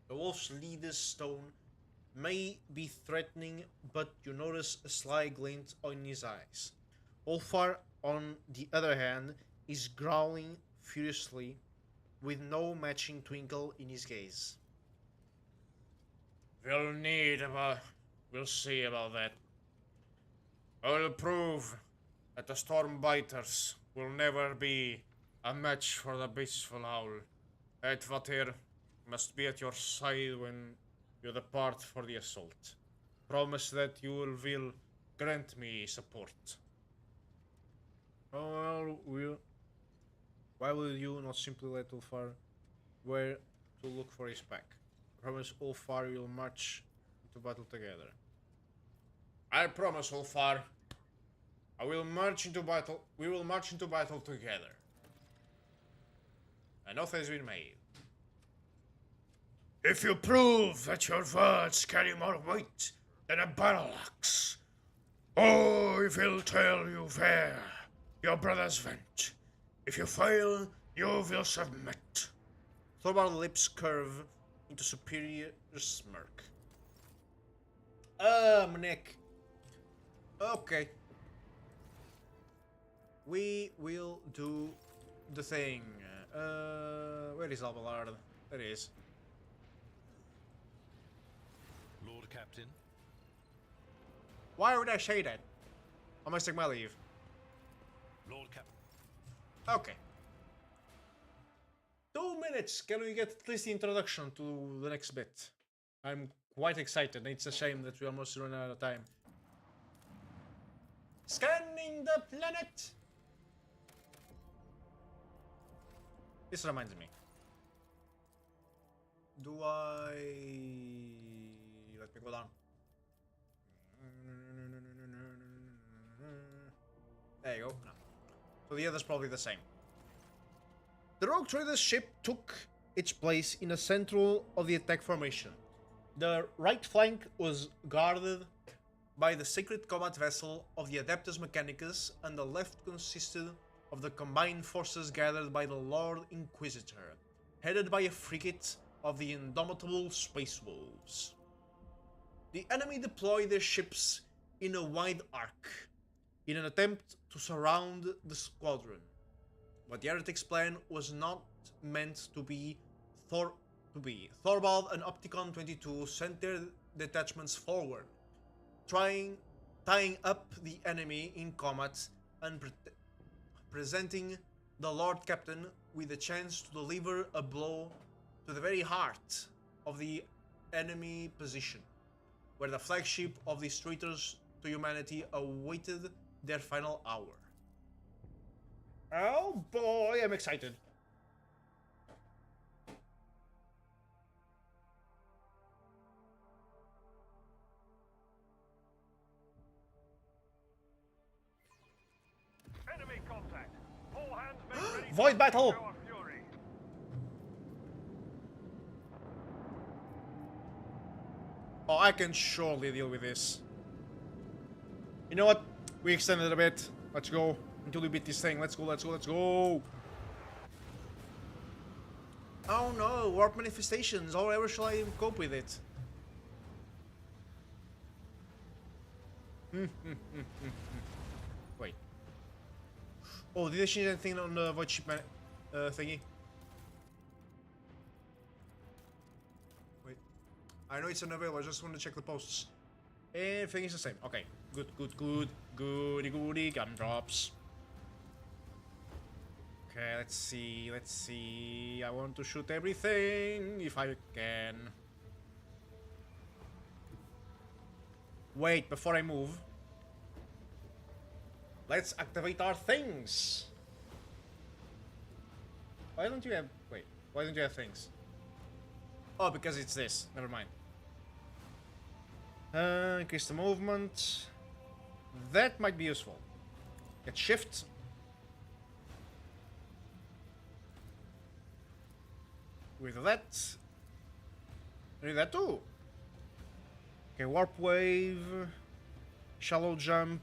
The wolf's leader's stone may be threatening, but you notice a sly glint in his eyes. Ulfar, on the other hand, is growling furiously, with no matching twinkle in his gaze. We'll see about that. I will prove that the Stormbiters will never be a match for the Beastful Owl. Edvatir must be at your side when you depart for the assault. Promise that you will grant me support. Oh, well, why will you not simply let Ulfar where to look for his pack? Promise Ulfar will march into battle together. I promise, Ulfar. I will march into battle. We will march into battle together. An oath has been made. If you prove that your words carry more weight than a battle axe, I will tell you where your brothers went. If you fail, you will submit. Thorbar's lips curve into superior smirk. My neck. Okay. We will do the thing. Where is Abelard? There it is. Lord Captain. Why would I say that? I must take my leave. Lord Captain. Okay. 2 minutes. Can we get at least the introduction to the next bit? I'm quite excited. It's a shame that we almost run out of time. Scanning the planet. This reminds me. Do I... Let me go down. There you go. No. So the other's probably the same. The rogue trader's ship took its place in the central of the attack formation. The right flank was guarded by the sacred combat vessel of the Adeptus Mechanicus, and the left consisted of the combined forces gathered by the Lord Inquisitor, headed by a frigate of the indomitable Space Wolves. The enemy deployed their ships in a wide arc, in an attempt to surround the squadron. But the heretics' plan was not meant to be. Thorvald and Opticon 22 sent their detachments forward, tying up the enemy in combat and presenting the Lord Captain with a chance to deliver a blow to the very heart of the enemy position, where the flagship of these traitors to humanity awaited their final hour. Oh boy, I'm excited. Enemy contact. All hands make ready. Void battle. Show of fury. Oh, I can surely deal with this. You know what? We extended a bit. Let's go until we beat this thing. Let's go, let's go, let's go. Oh no, warp manifestations. However shall I cope with it? Wait. Oh, did they change anything on the void ship thingy? Wait. I know it's unavailable, I just want to check the posts. Everything is the same. Okay. Good, good, good. Goody, goody, gumdrops. Okay, let's see, let's see. I want to shoot everything, if I can. Wait, before I move. Let's activate our things. Why don't you have... Wait, why don't you have things? Oh, because it's this. Never mind. Increase the movement. That might be useful. Get shift. With that. I need that too. Okay, warp wave. Shallow jump.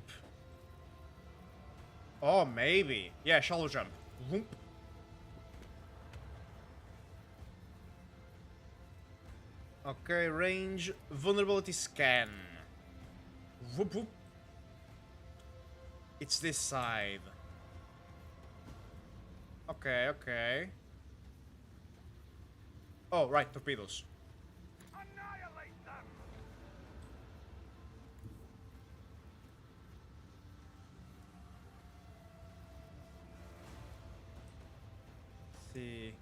Oh, maybe. Yeah, shallow jump. Whoop. Okay, range. Vulnerability scan. Whoop whoop. It's this side. Okay, okay. Oh, right, torpedoes. Annihilate them. Let's see.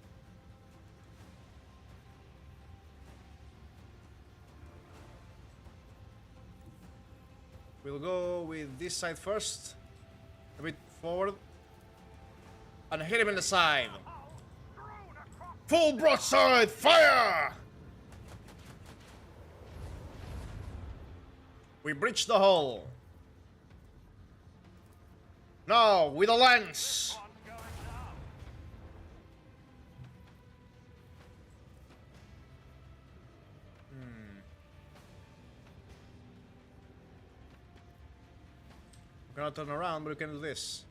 We'll go with this side first. A bit forward. And hit him in the side. Full broadside, fire! We breached the hull. Now, with a lance. One's going down. We cannot turn around, but we can do this.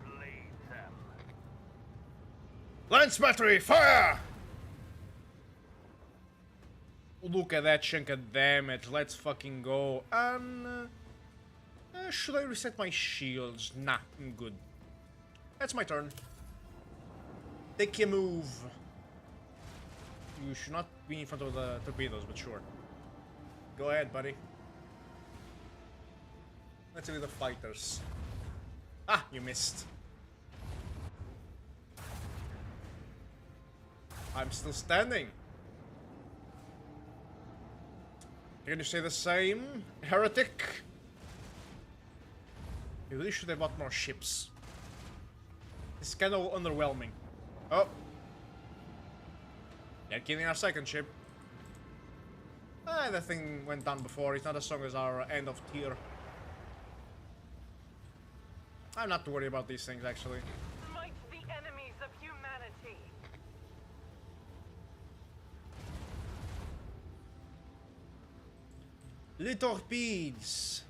Bleed them. Lance battery, fire! Look at that chunk of damage. Let's fucking go. And should I reset my shields? Nah, I'm good. That's my turn. Take your move. You should not be in front of the torpedoes, but sure. Go ahead, buddy. Let's see the fighters. Ah, you missed. I'm still standing. Can you say the same, heretic? You really should have bought more ships. It's kind of underwhelming. Oh. They're killing our second ship. Ah, that thing went down before. It's not as strong as our end of tier. I'm not too worried about these things, actually. Smite the enemies of humanity. Les torpedes.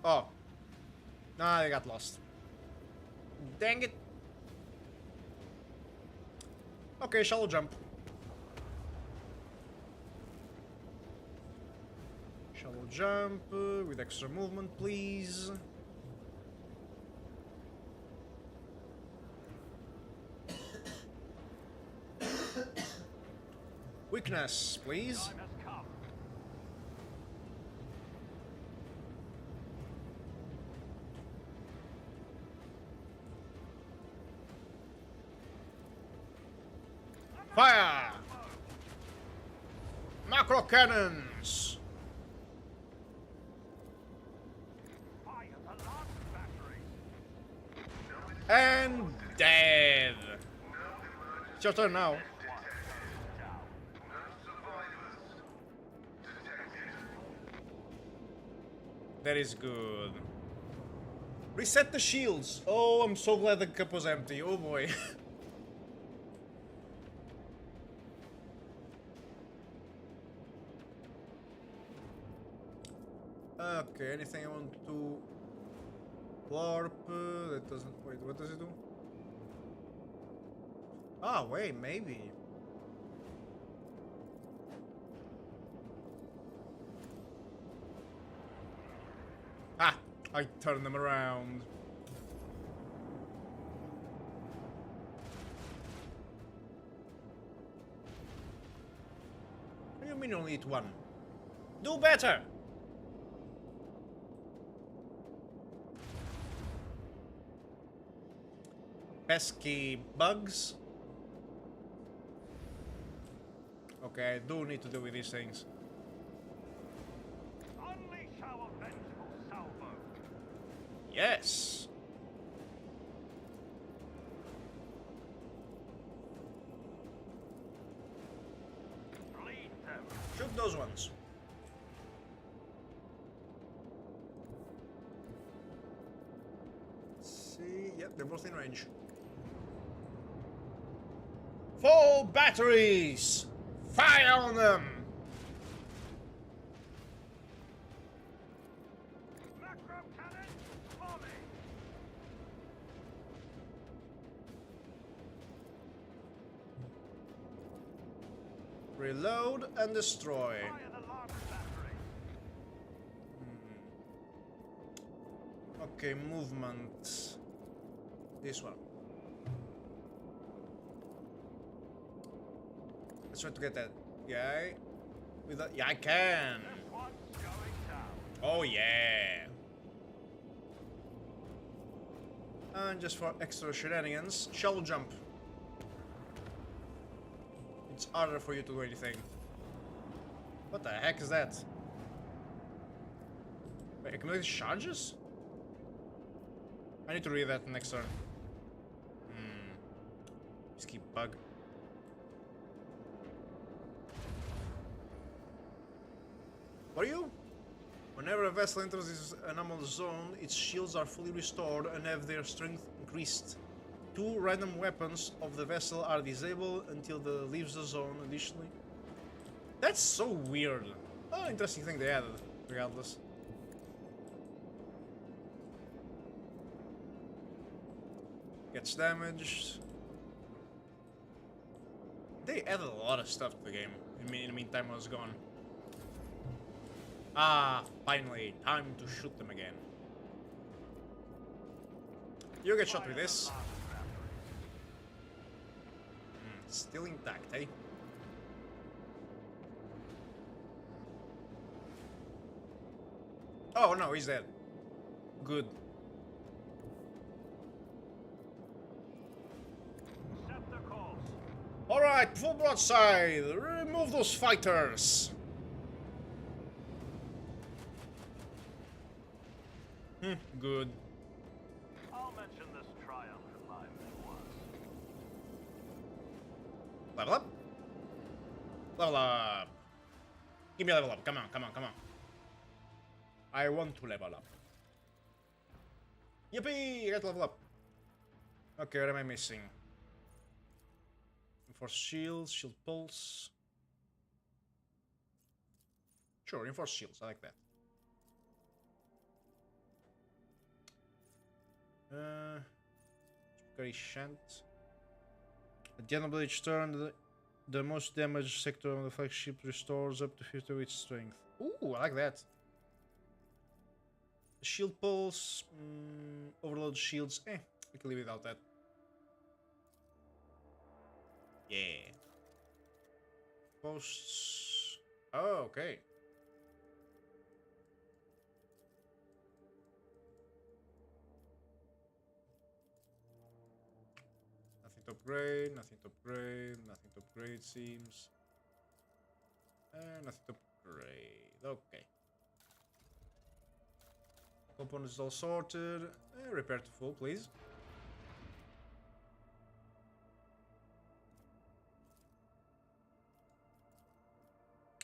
Oh. Nah, they got lost. Dang it. Okay, shallow jump. Shallow jump with extra movement, please. Weakness, please. Time has come. macro cannons. Fire the last battery. And dead. It's your turn now. That is good. Reset the shields. Oh, I'm so glad the cup was empty. Oh boy. Okay, anything I want to warp? That doesn't. Wait, what does it do? Ah, wait, maybe. Ah, I turned them around. What do you mean only eat one? Do better! Pesky bugs. Okay, I do need to deal with these things. Unleash our vengeful salvo. Yes! Bleed them. Shoot those ones. Let's see, yep, they're both in range. Full batteries! Fire on them! Macro cannon, volley. Reload and destroy. Fire the last battery. Okay, movement. This one. Let's try to get that guy. With that. Yeah, I can. This one's going down. Oh yeah. And just for extra shenanigans, shell jump. It's harder for you to do anything. What the heck is that? Wait, accumulated charges? I need to read that next turn. Just keep bug. What are you? Whenever a vessel enters this anomalous zone, its shields are fully restored and have their strength increased. 2 random weapons of the vessel are disabled until it leaves the zone. Additionally, that's so weird. Oh, interesting thing they added, regardless. Gets damaged. They added a lot of stuff to the game. In the meantime, I was gone. Ah, finally, time to shoot them again. You get shot with this. Still intact, eh? Oh no, he's dead. Good. Set the course. Alright, full broadside. Remove those fighters. Good. I'll mention this triumph in my memoirs. Level up. Level up. Give me a level up. Come on, come on, come on. I want to level up. Yippee! I got to level up. Okay, what am I missing? Enforce shields, shield pulse. Sure, enforce shields. I like that. Very shan't. At the end of each turn, the most damaged sector of the flagship restores up to 50 of its strength. Ooh, I like that. Shield pulse, overload shields. We can live without that. Yeah. Posts. Oh, okay. Nothing to upgrade, nothing to upgrade, nothing to upgrade, seems. Nothing to upgrade. Okay. Components all sorted. Repair to full, please.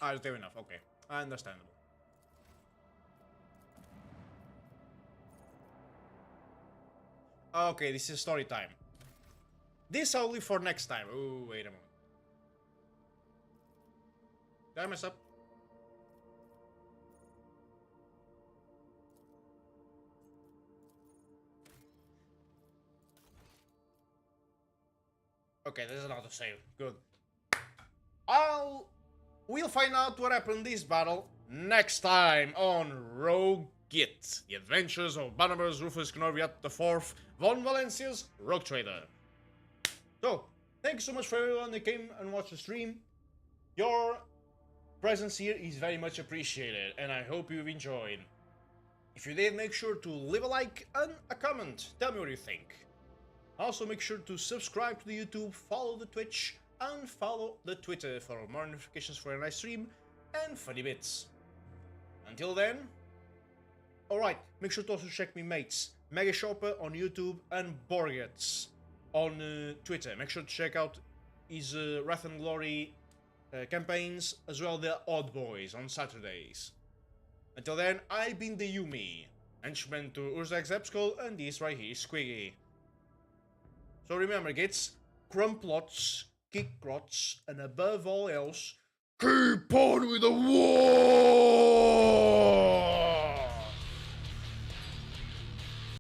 Ah, it's enough. Okay. Understandable. Okay, this is story time. This I'll leave for next time. Oh, wait a moment. Did I mess up? Okay, there's another save. Good. We'll find out what happened in this battle next time on Rogue GIT, the adventures of Barnabas Rufus Knorriat IV, von Valencia's Rogue Trader. So, thank you so much for everyone that came and watched the stream. Your presence here is very much appreciated, and I hope you've enjoyed. If you did, make sure to leave a like and a comment. Tell me what you think. Also, make sure to subscribe to the YouTube, follow the Twitch, and follow the Twitter for more notifications for when I stream and funny bits. Until then, alright, make sure to also check me mates, Mega Shopper on YouTube and Borgets on Twitter. Make sure to check out his Wrath and Glory campaigns, as well the Odd Boys on Saturdays. Until then, I've been the Humie, henchman to Urzak's Epskull, and this right here is Squiggy. So remember, kids, crump lots, kick rots, and above all else, keep on with the war!